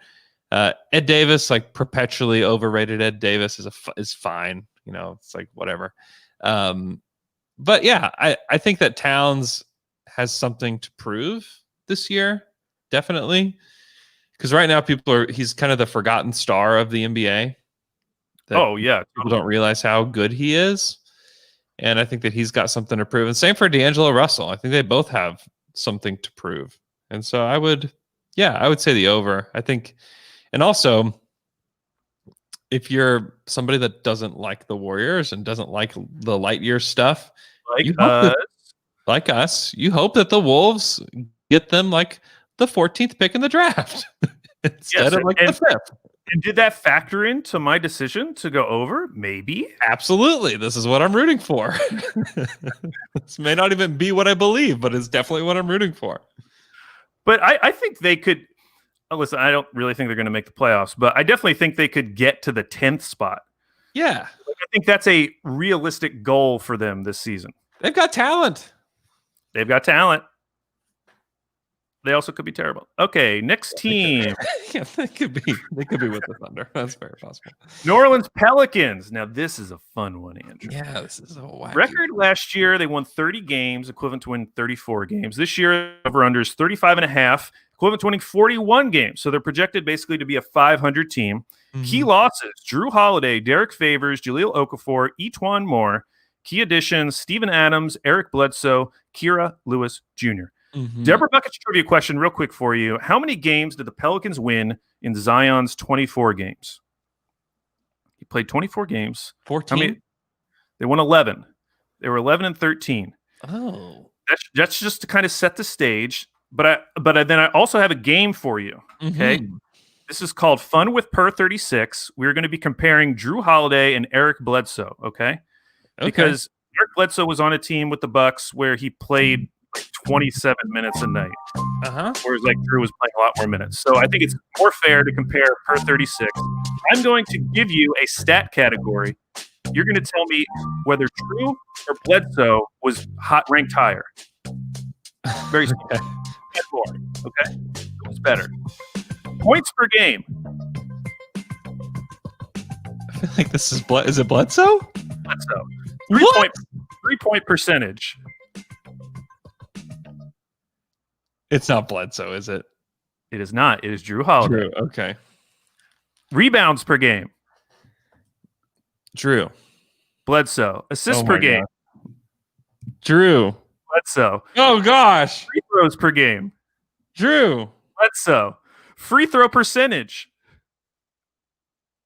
Ed Davis, like perpetually overrated. Ed Davis is fine. It's like whatever. But yeah, I think that Towns has something to prove this year, definitely. Because right now he's kind of the forgotten star of the NBA. Oh yeah, people don't realize how good he is, and I think that he's got something to prove. And same for D'Angelo Russell. I think they both have something to prove. And so I would say the over. I think, and also, if you're somebody that doesn't like the Warriors and doesn't like the light year stuff, like us, you hope that the Wolves get them like the 14th pick in the draft instead of like the 5th. And did that factor into my decision to go over? Maybe. Absolutely. This is what I'm rooting for. This may not even be what I believe, but it's definitely what I'm rooting for. But I think they could. Listen, I don't really think they're going to make the playoffs, but I definitely think they could get to the 10th spot. Yeah. I think that's a realistic goal for them this season. They've got talent. They also could be terrible. Okay, next team. Yeah, they could be with the Thunder. That's very possible. New Orleans Pelicans. Now, this is a fun one, Andrew. Yeah, this is a wacky record last year. They won 30 games, equivalent to win 34 games. This year, over-under is 35.5, equivalent to winning 41 games. So they're projected basically to be a 500 team. Mm-hmm. Key losses: Drew Holiday, Derek Favors, Jahlil Okafor, Etuan Moore. Key additions: Steven Adams, Eric Bledsoe, Kira Lewis Jr. Mm-hmm. Deborah Bucket's trivia question real quick for you. How many games did the Pelicans win in Zion's 24 games? He played 24 games. 14? They won 11. They were 11 and 13. Oh. That's just to kind of set the stage. But then I also have a game for you. Okay. Mm-hmm. This is called Fun with Per 36. We're going to be comparing Drew Holiday and Eric Bledsoe. Okay. Because Eric Bledsoe was on a team with the Bucks where he played 27 minutes a night. Whereas Drew was playing a lot more minutes. So I think it's more fair to compare Per 36. I'm going to give you a stat category. You're going to tell me whether Drew or Bledsoe was ranked higher. Very simple. Okay? Who's better? Points per game. I feel like this is is it Bledsoe? Bledsoe. 3-point percentage. It's not Bledsoe, is it? It is not. It is Drew Holiday. Drew. Okay. Rebounds per game. Drew. Bledsoe. Assists per game. God. Drew. Bledsoe. Oh gosh. Free throws per game. Drew. Bledsoe. Free throw percentage.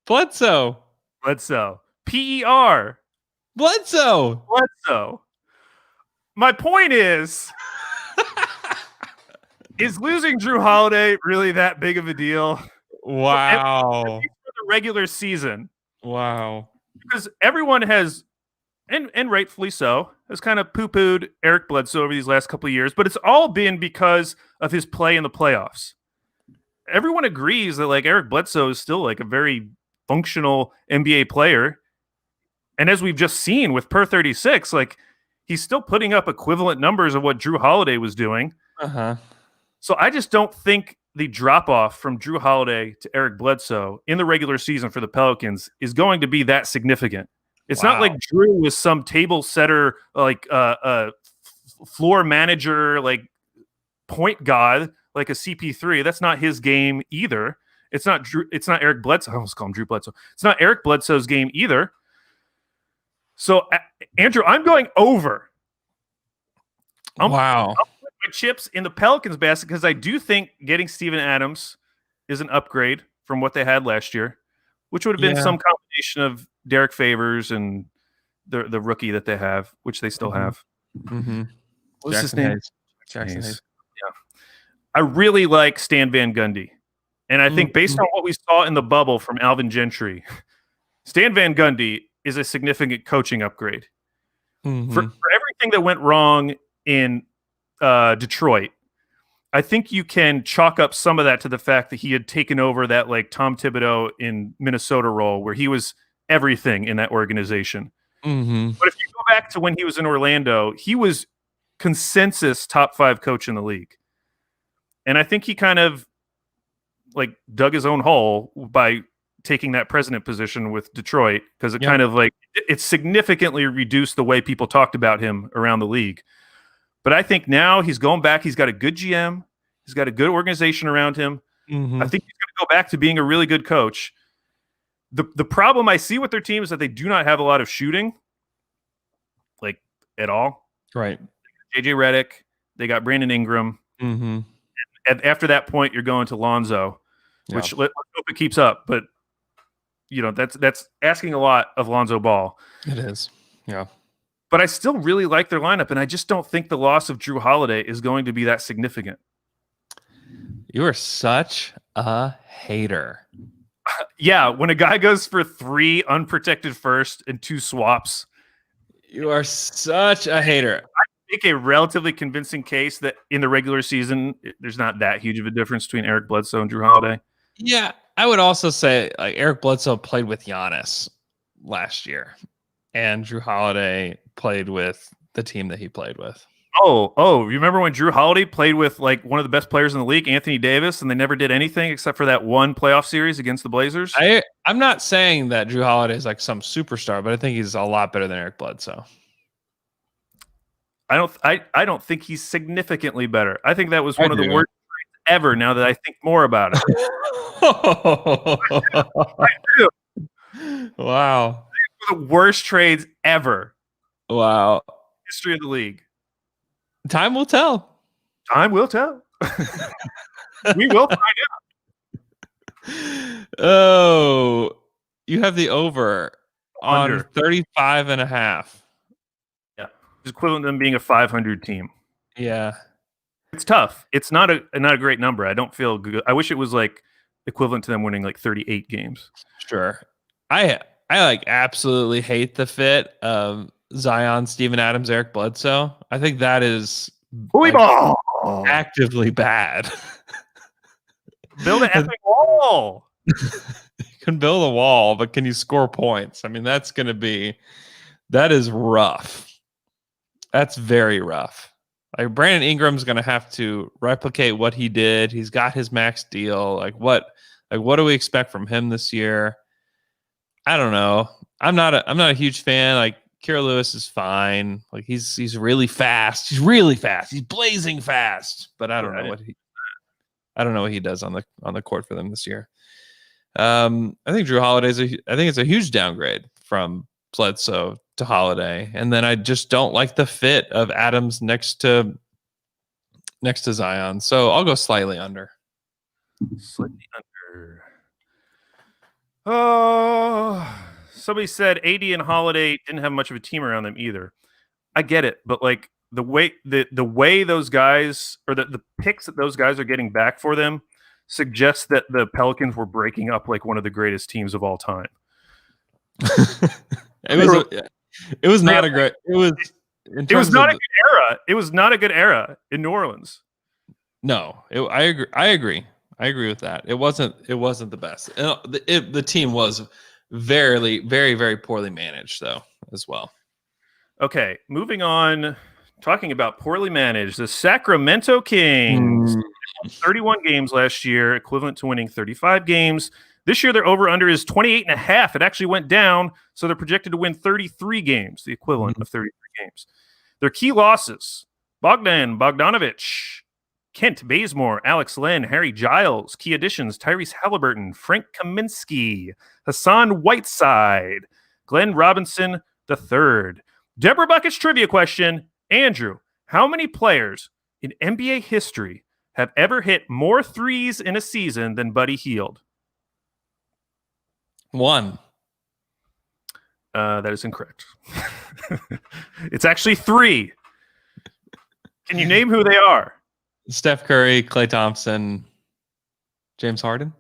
Bledsoe. Bledsoe. PER. Bledsoe. Bledsoe. My point is losing Drew Holiday really that big of a deal? Wow. At least for the regular season. Wow. Because everyone has, and rightfully so, has kind of poo-pooed Eric Bledsoe over these last couple of years, but it's all been because of his play in the playoffs. Everyone agrees that like Eric Bledsoe is still like a very functional NBA player. And as we've just seen with per 36, like he's still putting up equivalent numbers of what Drew Holiday was doing. Uh-huh. So I just don't think the drop-off from Drew Holiday to Eric Bledsoe in the regular season for the Pelicans is going to be that significant. It's not like Drew was some table setter, like floor manager, like point god, like a CP3. That's not his game either. It's not Drew. It's not Eric Bledsoe. I almost call him Drew Bledsoe. It's not Eric Bledsoe's game either. So, Andrew, I'm going over. Wow. I'll put my chips in the Pelicans basket because I do think getting Steven Adams is an upgrade from what they had last year, which would have been some combination of Derek Favors and the rookie that they have, which they still have. Mm-hmm. What's his name? Jackson Hayes. Yeah. I really like Stan Van Gundy. And I think based on what we saw in the bubble from Alvin Gentry, Stan Van Gundy is a significant coaching upgrade. Mm-hmm. For everything that went wrong in Detroit, I think you can chalk up some of that to the fact that he had taken over that like Tom Thibodeau in Minnesota role where he was everything in that organization. Mm-hmm. But if you go back to when he was in Orlando, he was consensus top 5 coach in the league. And I think he kind of like dug his own hole by taking that president position with Detroit because it kind of like it significantly reduced the way people talked about him around the league. But I think now he's going back. He's got a good GM. He's got a good organization around him. Mm-hmm. I think he's going to go back to being a really good coach. The problem I see with their team is that they do not have a lot of shooting, like at all. Right. JJ Redick. They got Brandon Ingram. Mm-hmm. And after that point, you're going to Lonzo, which let's hope it keeps up. But you know that's asking a lot of Lonzo Ball. It is. Yeah. But I still really like their lineup, and I just don't think the loss of Drew Holiday is going to be that significant. You are such a hater. Yeah, when a guy goes for 3 unprotected first and 2 swaps. You are such a hater. I make a relatively convincing case that in the regular season, there's not that huge of a difference between Eric Bledsoe and Drew Holiday. Yeah, I would also say like Eric Bledsoe played with Giannis last year, and Drew Holiday played with the team that he played with. You remember when Drew Holiday played with like one of the best players in the league, Anthony Davis, and they never did anything except for that one playoff series against the Blazers? I'm not saying that Drew Holiday is like some superstar, but I think he's a lot better than Eric Bledsoe. I don't think he's significantly better. I think that was one of the worst trades ever. Now that I think more about it, I do. Wow, the worst trades ever. Wow, history of the league. Time will tell. Time will tell. We will find out. Oh, you have the over Under. on 35.5. Yeah, it's equivalent to them being a 500 team. Yeah, it's tough. It's not a great number. I don't feel good. I wish it was like equivalent to them winning like 38 games. Sure. I like absolutely hate the fit of Zion, Steven Adams, Eric Bledsoe. I think that is like, actively bad. Build an epic wall. You can build a wall, but can you score points? I mean, that is rough. That's very rough. Like Brandon Ingram's going to have to replicate what he did. He's got his max deal. Like what do we expect from him this year? I don't know. I'm not a huge fan. Like Kira Lewis is fine. Like he's really fast. He's really fast. He's blazing fast. But I don't know I don't know what he does on the court for them this year. I think Drew Holiday's I think it's a huge downgrade from Bledsoe to Holiday, and then I just don't like the fit of Adams next to Zion. So I'll go slightly under. Slightly under. Oh, somebody said AD and Holiday didn't have much of a team around them either. I get it, but like the way those guys, or the picks that those guys are getting back for them, suggests that the Pelicans were breaking up like one of the greatest teams of all time. It was not a great. It was not a good era. It was not a good era in New Orleans. No, I agree. I agree with that. It wasn't the best. The team was very, very, very poorly managed, though, as well. Okay, moving on. Talking about poorly managed, the Sacramento Kings. 31 games last year, equivalent to winning 35 games. This year, their over-under is 28.5. It actually went down, so they're projected to win 33 games, the equivalent of 33 games. Their key losses: Bogdanovich, Kent Bazemore, Alex Len, Harry Giles. Key additions: Tyrese Halliburton, Frank Kaminsky, Hassan Whiteside, Glenn Robinson III. Deborah Bucket's trivia question. Andrew, how many players in NBA history have ever hit more threes in a season than Buddy Hield? 1. That is incorrect. It's actually 3. Can you name who they are? Steph Curry, Klay Thompson, James Harden.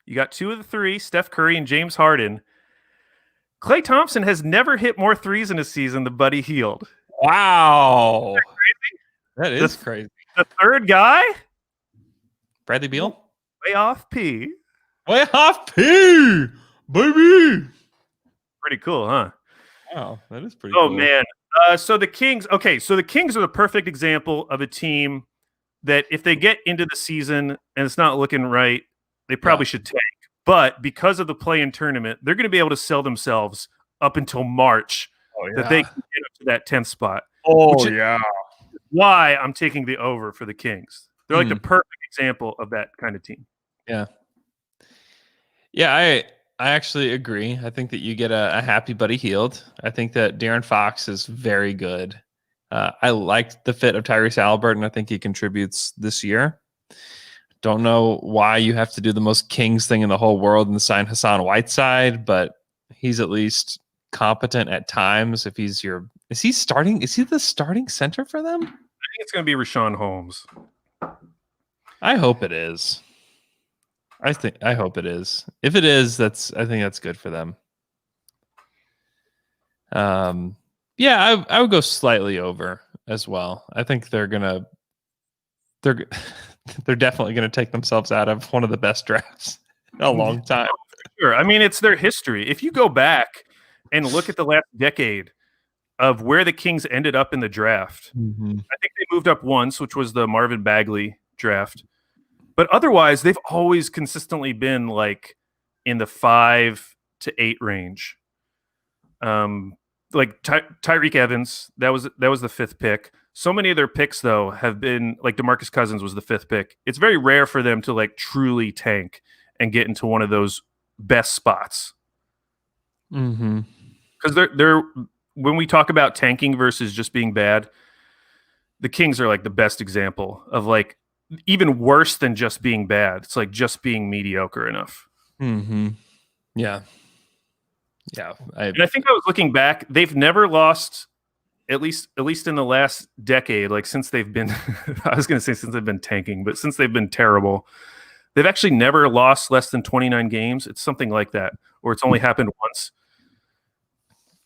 You got 2 of the 3, Steph Curry and James Harden. Klay Thompson has never hit more threes in a season than Buddy Hield. Wow. That is crazy. The third guy? Bradley Beal? Way off P. Way off P, baby. Pretty cool, huh? Wow, that is pretty cool. Oh, man. So the Kings are the perfect example of a team that if they get into the season and it's not looking right, they probably should tank. But because of the play-in tournament, they're going to be able to sell themselves up until March that they can get up to that 10th spot. Why I'm taking the over for the Kings. They're like the perfect example of that kind of team. Yeah. Yeah, I actually agree. I think that you get a happy Buddy Hield. I think that De'Aaron Fox is very good. I liked the fit of Tyrese Halliburton. I think he contributes this year. Don't know why you have to do the most Kings thing in the whole world and sign Hassan Whiteside, but he's at least competent at times. Is he the starting center for them? I think it's going to be Rashawn Holmes. I hope it is. I hope it is. If it is, I think that's good for them. Yeah, I would go slightly over as well. I think they're definitely going to take themselves out of one of the best drafts in a long time. Sure. I mean, it's their history. If you go back and look at the last decade of where the Kings ended up in the draft, I think they moved up once, which was the Marvin Bagley draft. But otherwise, they've always consistently been like in the 5 to 8 range. Like Tyreek Evans, that was the 5th pick. So many of their picks, though, have been like DeMarcus Cousins was the 5th pick. It's very rare for them to like truly tank and get into one of those best spots. Because they're when we talk about tanking versus just being bad, the Kings are like the best example of like even worse than just being bad. It's like just being mediocre enough. Yeah. And I think I was looking back, they've never lost, at least in the last decade, like since they've been I was gonna say since they've been tanking, but since they've been terrible, they've actually never lost less than 29 games. It's something like that, or it's only happened once.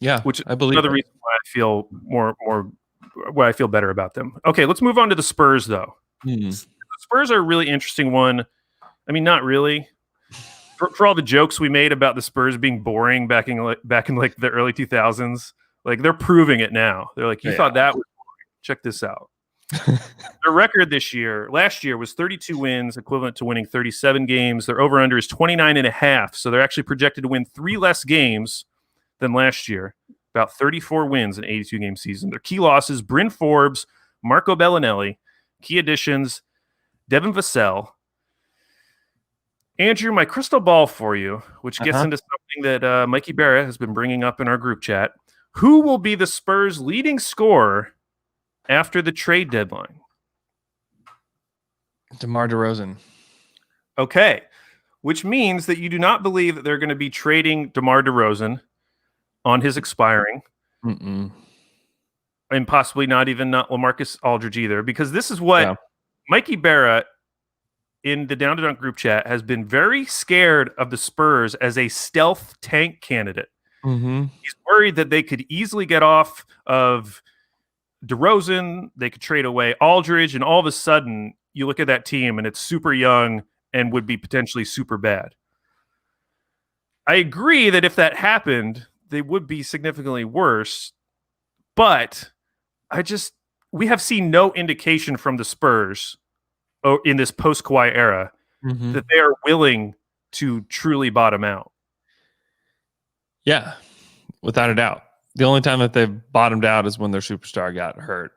Yeah, which I believe another reason why I feel why I feel better about them. Okay, let's move on to the Spurs though. The Spurs are a really interesting one. I mean, not really. For all the jokes we made about the Spurs being boring back in like the early 2000s, like they're proving it now. They're like, you thought that was boring. Check this out. Their record last year was 32 wins, equivalent to winning 37 games. Their over-under is 29.5, so they're actually projected to win 3 less games than last year, about 34 wins in an 82-game season. Their key losses: Bryn Forbes, Marco Bellinelli. Key additions: Devin Vassell, Andrew, my crystal ball for you, which gets into something that Mikey Berra has been bringing up in our group chat. Who will be the Spurs' leading scorer after the trade deadline? DeMar DeRozan. Okay, which means that you do not believe that they're going to be trading DeMar DeRozan on his expiring. Mm-mm. And possibly not LaMarcus Aldridge either, because this is what Mikey Berra in the Down to Dunk group chat has been very scared of the Spurs as a stealth tank candidate. Mm-hmm. He's worried that they could easily get off of DeRozan, they could trade away Aldridge, and all of a sudden you look at that team and it's super young and would be potentially super bad. I agree that if that happened, they would be significantly worse, but we have seen no indication from the Spurs in this post-Kawhi era that they are willing to truly bottom out. Yeah, without a doubt. The only time that they've bottomed out is when their superstar got hurt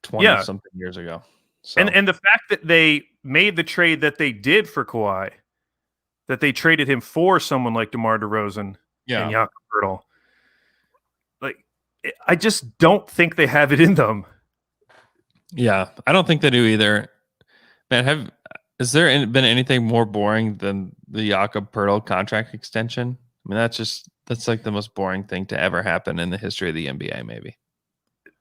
20-something years ago. So. And the fact that they made the trade that they did for Kawhi, that they traded him for someone like DeMar DeRozan and Jakob Poeltl, like, I just don't think they have it in them. Yeah, I don't think they do either. Man, has there been anything more boring than the Jakob Poeltl contract extension? I mean, that's like the most boring thing to ever happen in the history of the NBA, maybe.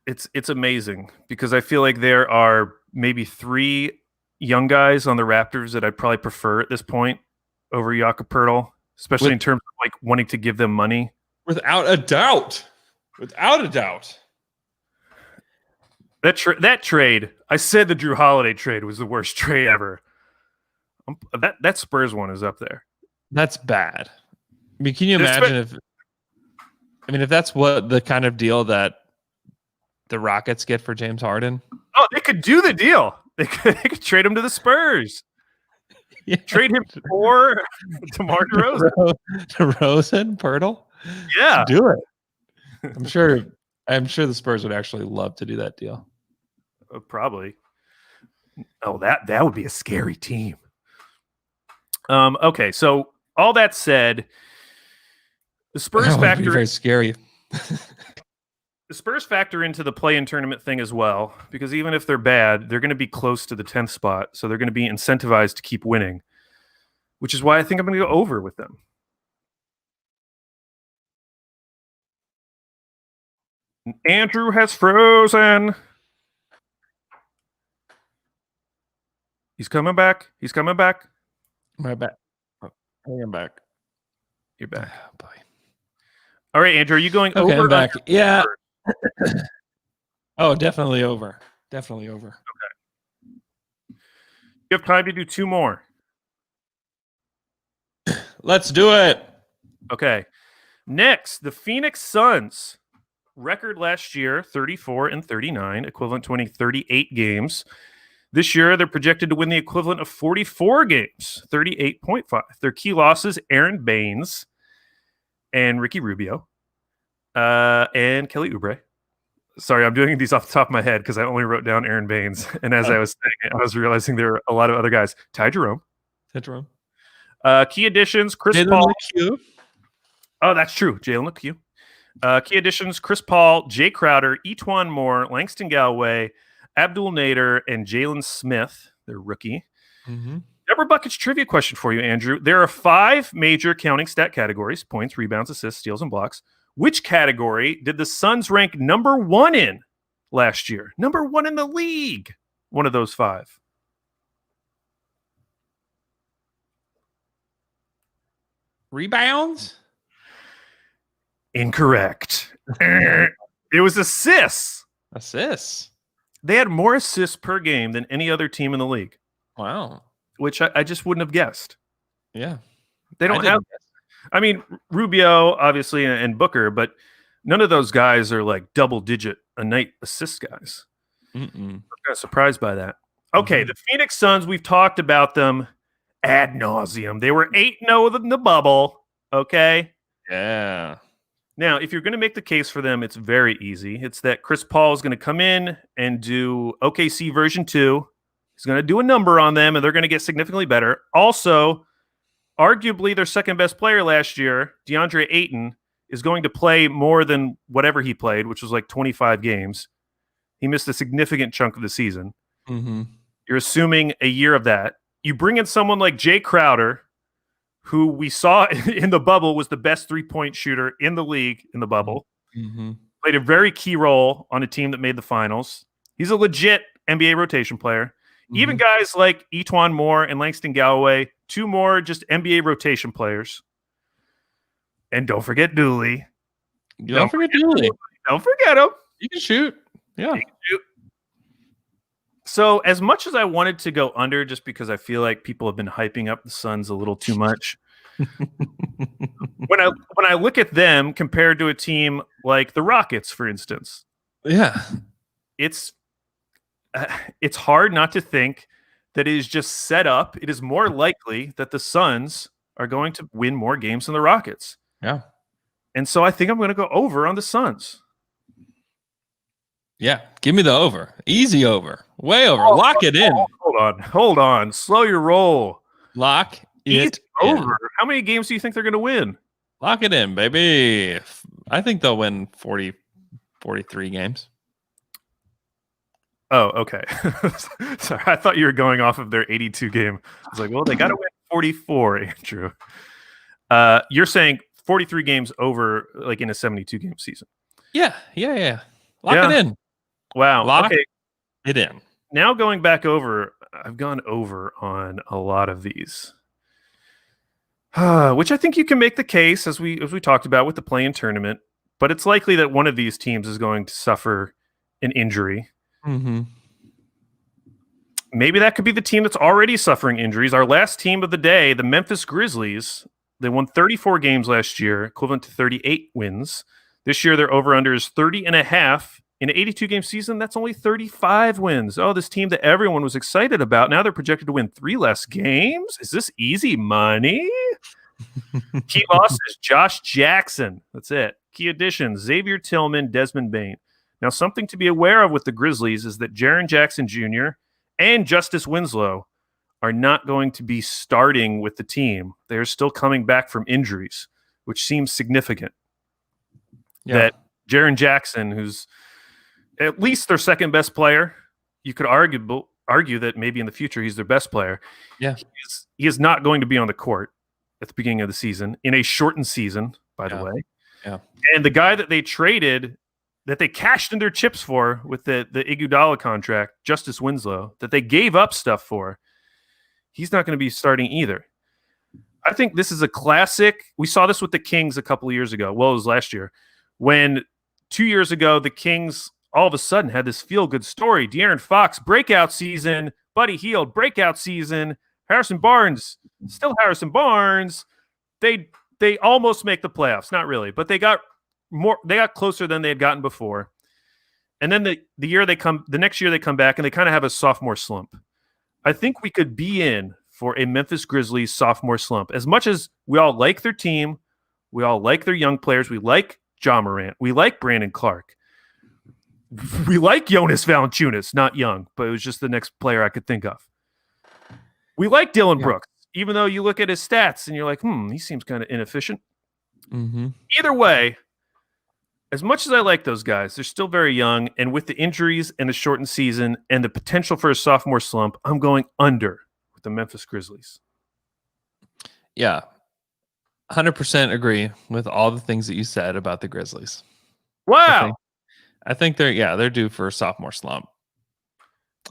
It's amazing because I feel like there are maybe 3 young guys on the Raptors that I'd probably prefer at this point over Jakob Poeltl, especially in terms of like wanting to give them money. Without a doubt. That trade, I said the Drew Holiday trade was the worst trade ever. That Spurs one is up there. That's bad. I mean, can you imagine if that's what the kind of deal that the Rockets get for James Harden? Oh, they could do the deal. They could trade him to the Spurs. Yeah. Trade him for DeMar DeRozan. DeRozan, Poeltl? Yeah. Do it. I'm sure the Spurs would actually love to do that deal. Probably. Oh, that would be a scary team. Okay, so all that said, the Spurs factor very scary. The Spurs factor into the play-in tournament thing as well, because even if they're bad, they're going to be close to the 10th spot, so they're going to be incentivized to keep winning, which is why I think I'm going to go over with them. Andrew has frozen. He's coming back. My back. I'm back. You're back. Oh, boy. All right, Andrew, are you going okay, over? I'm back. Yeah. Oh, definitely over. Okay. You have time to do 2 more. Let's do it. Okay. Next, the Phoenix Suns. Record last year, 34-39, equivalent to winning 38 games. This year, they're projected to win the equivalent of 44 games, 38.5. Their key losses, Aaron Baines and Ricky Rubio and Kelly Oubre. Sorry, I'm doing these off the top of my head because I only wrote down Aaron Baines. And as I was saying it, I was realizing there were a lot of other guys. Ty Jerome. Key additions, Chris Paul. LeCue. Oh, that's true. Jalen LeCue. Key additions, Chris Paul, Jay Crowder, Etuan Moore, Langston Galloway, Abdul Nader, and Jalen Smith, their rookie. Mm-hmm. Deborah Bucket's trivia question for you, Andrew. There are 5 major counting stat categories: points, rebounds, assists, steals, and blocks. Which category did the Suns rank number 1 in last year? Number 1 in the league. One of those 5. Rebounds? Incorrect. It was assists. They had more assists per game than any other team in the league. Wow. Which I just wouldn't have guessed. Yeah. They don't have. I mean, Rubio, obviously, and Booker, but none of those guys are like double-digit a night assist guys. I'm kind of surprised by that. Okay, the Phoenix Suns, we've talked about them ad nauseum. They were 8-0 in the bubble. Okay? Yeah. Now, if you're going to make the case for them, it's very easy. It's that Chris Paul is going to come in and do OKC version 2. He's going to do a number on them, and they're going to get significantly better. Also, arguably their second best player last year, DeAndre Ayton, is going to play more than whatever he played, which was like 25 games. He missed a significant chunk of the season. Mm-hmm. You're assuming a year of that. You bring in someone like Jay Crowder, who we saw in the bubble was the best three-point shooter in the league in the bubble. Mm-hmm. Played a very key role on a team that made the finals. He's a legit NBA rotation player. Mm-hmm. Even guys like Etuan Moore and Langston Galloway, two more just NBA rotation players. And don't forget Dooley. Don't forget Dooley. Don't forget him. You can shoot. Yeah. So as much as I wanted to go under just because I feel like people have been hyping up the Suns a little too much, when I look at them compared to a team like the Rockets, for instance, it's hard not to think that it is just set up. It is more likely that the Suns are going to win more games than the Rockets. Yeah. And so I think I'm going to go over on the Suns. Yeah, give me the over. Easy over. Way over. Lock it in. Hold on. Slow your roll. Lock it over. in. How many games do you think they're going to win? Lock it in, baby. I think they'll win 43 games. Oh, okay. Sorry, I thought you were going off of their 82 game. I was like, well, they got to win 44, Andrew. You're saying 43 games over, like in a 72 game season. Yeah. Lock it in. Wow. Lock it in. Now going back over, I've gone over on a lot of these, which I think you can make the case as we talked about with the play-in tournament. But it's likely that one of these teams is going to suffer an injury. Mm-hmm. Maybe that could be the team that's already suffering injuries. Our last team of the day, the Memphis Grizzlies, they won 34 games last year, equivalent to 38 wins. This year, their over-under is 30.5. In an 82-game season, that's only 35 wins. Oh, this team that everyone was excited about. Now they're projected to win 3 less games? Is this easy money? Key losses, Josh Jackson. That's it. Key additions, Xavier Tillman, Desmond Bane. Now, something to be aware of with the Grizzlies is that Jaren Jackson Jr. and Justice Winslow are not going to be starting with the team. They're still coming back from injuries, which seems significant. Yeah. That Jaren Jackson, who's at least their second best player, you could argue that maybe in the future he's their best player. Yeah, he is not going to be on the court at the beginning of the season in a shortened season, by the way. Yeah, and the guy that they traded, that they cashed in their chips for with the Iguodala contract, Justice Winslow, that they gave up stuff for, he's not going to be starting either. I think this is a classic. We saw this with the Kings a couple of years ago. Well, it was last year. When 2 years ago, the Kings all of a sudden had this feel-good story. De'Aaron Fox, breakout season. Buddy Hield, breakout season. Harrison Barnes, still Harrison Barnes. They almost make the playoffs. Not really, but they got closer than they had gotten before. And then the next year they come back and they kind of have a sophomore slump. I think we could be in for a Memphis Grizzlies sophomore slump. As much as we all like their team, we all like their young players, we like Ja Morant, we like Brandon Clark, we like Jonas Valanciunas, not young, but it was just the next player I could think of. We like Dylan Brooks, even though you look at his stats and you're like, he seems kind of inefficient. Mm-hmm. Either way, as much as I like those guys, they're still very young, and with the injuries and the shortened season and the potential for a sophomore slump, I'm going under with the Memphis Grizzlies. Yeah, 100% agree with all the things that you said about the Grizzlies. Wow. I think they're due for a sophomore slump.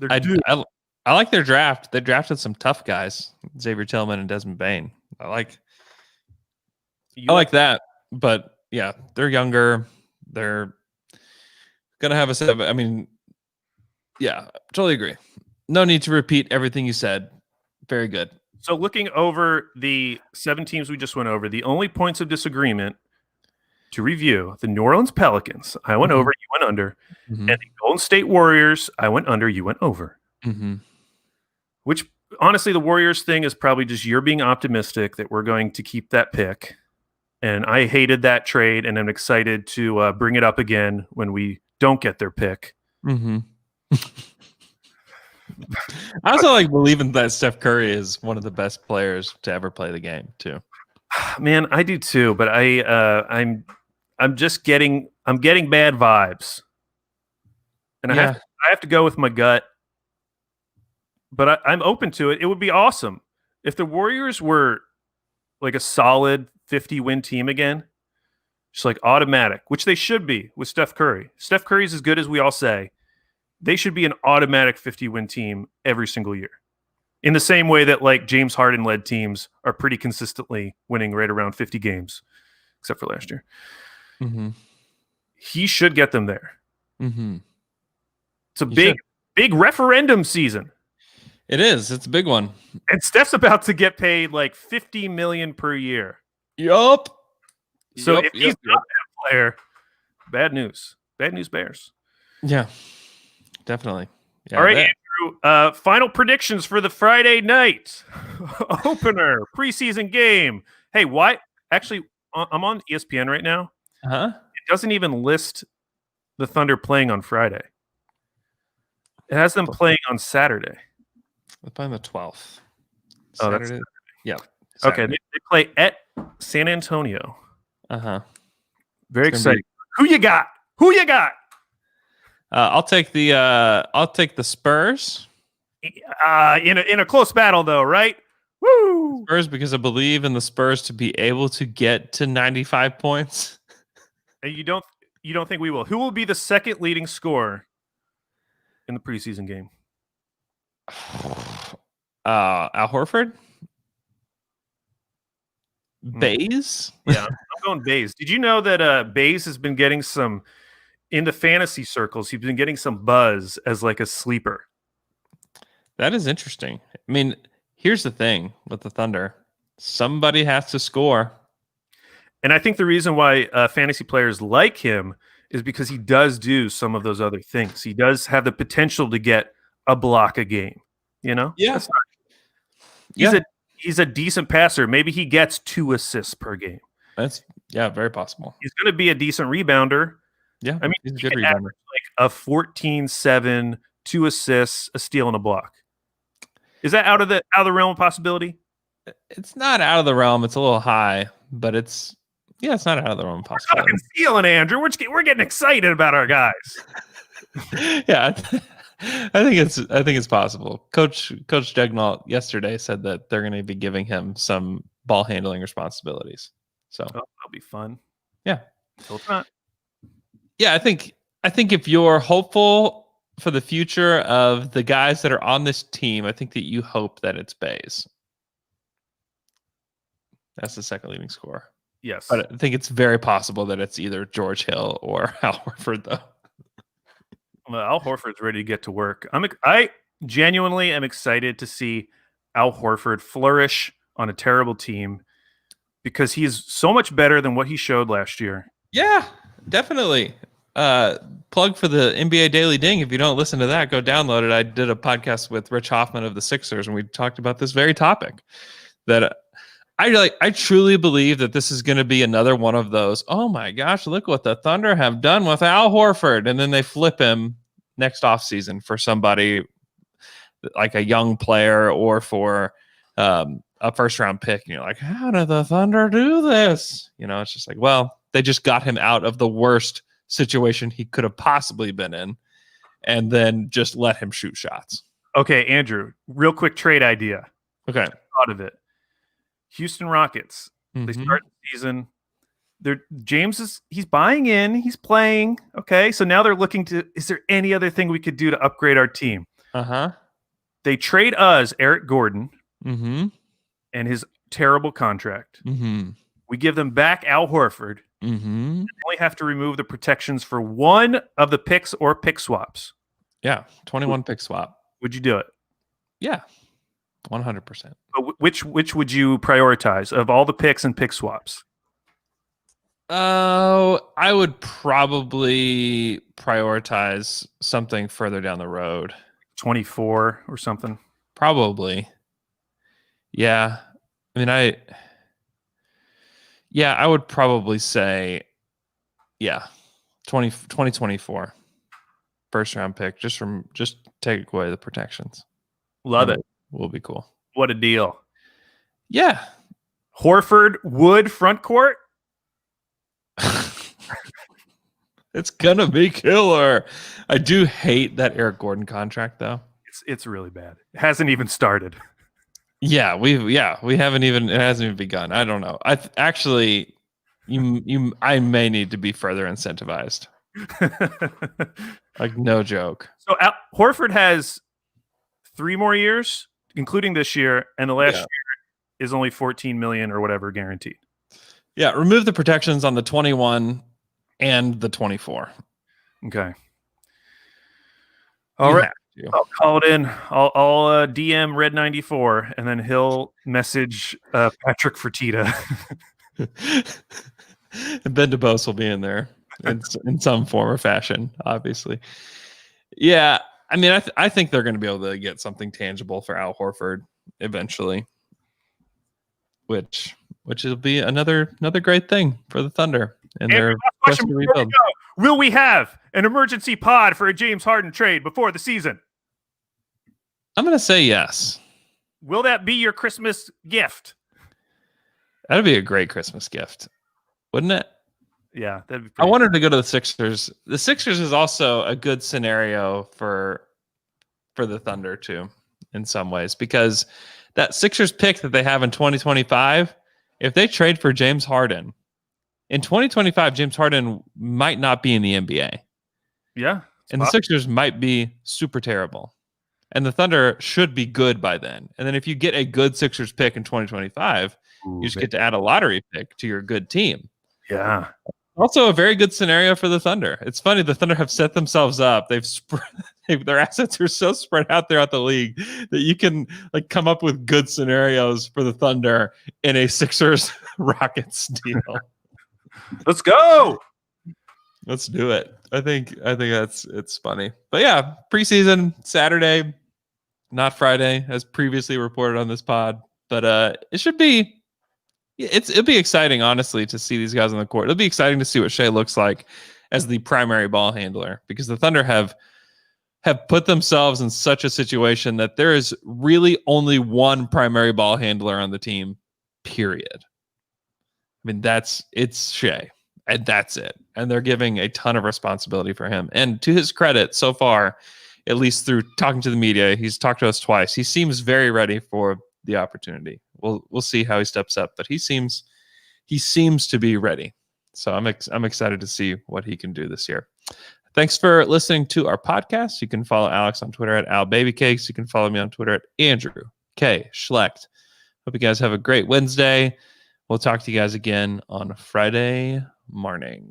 I like their draft. They drafted some tough guys, Xavier Tillman and Desmond Bane. I like that, but yeah, they're younger. They're gonna have a set of, totally agree. No need to repeat everything you said. Very good. So looking over the 7 teams we just went over, the only points of disagreement to review, the New Orleans Pelicans, I went over, you went under, and the Golden State Warriors, I went under, you went over. Which, honestly, the Warriors thing is probably just you're being optimistic that we're going to keep that pick. And I hated that trade, and I'm excited to bring it up again when we don't get their pick. I also like believing that Steph Curry is one of the best players to ever play the game too. Man, I do too, but I'm just getting bad vibes, and I have to go with my gut. But I'm open to it. It would be awesome if the Warriors were like a solid 50-win team again, just like automatic, which they should be with Steph Curry. Steph Curry's as good as we all say. They should be an automatic 50-win team every single year. In the same way that like James Harden led teams are pretty consistently winning right around 50 games, except for last year. Mm-hmm. He should get them there. Mm-hmm. It's a big referendum season. It is. It's a big one. And Steph's about to get paid like $50 million per year. Yup. So if he's not that player, bad news. Bad news Bears. Yeah, definitely. Yeah, all right, Andrew. Final predictions for the Friday night opener preseason game. Hey, why? Actually, I'm on ESPN right now. It doesn't even list the Thunder playing on Friday. It has them playing on Saturday. They're playing the 12th. Oh, that's Saturday. Yeah. Saturday. Okay, they play at San Antonio. Very exciting. Who you got? I'll take the Spurs. In a close battle, though, right? Woo! Spurs, because I believe in the Spurs to be able to get to 95 points. And you don't think we will? Who will be the second leading scorer in the preseason game? Al Horford. Bays? Yeah, I'm going Bays. Did you know that Bays has been getting some in the fantasy circles? He's been getting some buzz as like a sleeper. That is interesting. I mean, here's the thing with the Thunder: somebody has to score, and I think the reason why fantasy players like him is because he does do some of those other things. He does have the potential to get a block a game. You know? Yeah. He's a decent passer. Maybe he gets 2 assists per game. That's very possible. He's going to be a decent rebounder. Yeah, I mean, he's a good rebounder. Like a 14-7, 2 assists, a steal, and a block. Is that out of the realm of possibility? It's not out of the realm. It's a little high, but it's not out of the realm of possibility. We're stealing, Andrew. We're getting excited about our guys. Yeah. I think it's possible. Coach Degnall yesterday said that they're going to be giving him some ball handling responsibilities. So that'll be fun. Yeah. Until it's not. Yeah, I think if you're hopeful for the future of the guys that are on this team, I think that you hope that it's Bays. That's the second leading scorer. Yes. But I think it's very possible that it's either George Hill or Al Horford, though. Well, Al Horford's ready to get to work. I genuinely am excited to see Al Horford flourish on a terrible team because he's so much better than what he showed last year. Yeah, definitely. Plug for the NBA Daily Ding. If you don't listen to that, go download it. I did a podcast with Rich Hoffman of the Sixers, and we talked about this very topic. That I truly believe that this is going to be another one of those. Oh my gosh, look what the Thunder have done with Al Horford, and then they flip him next offseason for somebody like a young player or for a first round pick. And you're like, how did the Thunder do this? You know, it's just like, well, they just got him out of the worst situation he could have possibly been in and then just let him shoot shots. Okay, Andrew, real quick trade idea. Okay. Thought of it. Houston Rockets. They start the season. He's buying in, he's playing. Okay, so now they're looking to, is there any other thing we could do to upgrade our team? They trade us Eric Gordon and his terrible contract. We give them back Al Horford. They only have to remove the protections for one of the picks or pick swaps. Yeah, 21 pick swap. Would you do it? Yeah, 100%. But which would you prioritize of all the picks and pick swaps? Oh, I would probably prioritize something further down the road. 24 or something? Probably. Yeah. I mean, I would probably say, 2024 first round pick, just take away the protections. Love it. Will be cool. What a deal. Yeah. Horford, Wood, front court. It's gonna be killer. I do hate that Eric Gordon contract, though. It's really bad. It hasn't even started. Yeah, we haven't even. It hasn't even begun. I don't know. I may need to be further incentivized. Like, no joke. So Horford has 3 more years, including this year, and the last year is only $14 million or whatever guaranteed. Yeah, remove the protections on the 21 and the 24. Okay. All right. I'll call it in. I'll DM Red 94, and then he'll message Patrick Fertitta. Ben DeBose will be in there in some form or fashion, obviously. Yeah, I mean, I think they're going to be able to get something tangible for Al Horford eventually, which will be another great thing for the Thunder and their quest to rebuild. Will we have an emergency pod for a James Harden trade before the season? I'm going to say yes. Will that be your Christmas gift? That'd be a great Christmas gift, wouldn't it? Yeah, that'd be I wanted to go to the Sixers. The Sixers is also a good scenario for the Thunder too, in some ways, because that Sixers pick that they have in 2025, if they trade for James Harden, in 2025, James Harden might not be in the NBA. Yeah. And the Sixers might be super terrible. And the Thunder should be good by then. And then if you get a good Sixers pick in 2025, you just get to add a lottery pick to your good team. Yeah. Also a very good scenario for the Thunder. It's funny, the Thunder have set themselves up. Their assets are so spread out throughout the league that you can like come up with good scenarios for the Thunder in a Sixers Rockets deal. Let's go. Let's do it. I think it's funny. But yeah, preseason Saturday, not Friday, as previously reported on this pod. But it should be. It'll be exciting, honestly, to see these guys on the court. It'll be exciting to see what Shea looks like as the primary ball handler, because the Thunder have put themselves in such a situation that there is really only one primary ball handler on the team, period. I mean, it's Shea, and that's it. And they're giving a ton of responsibility for him. And to his credit, so far, at least through talking to the media, he's talked to us twice. He seems very ready for the opportunity. We'll see how he steps up, but he seems to be ready. So I'm excited to see what he can do this year. Thanks for listening to our podcast. You can follow Alex on Twitter at AlBabyCakes. You can follow me on Twitter at Andrew K. Schlecht. Hope you guys have a great Wednesday. We'll talk to you guys again on Friday morning.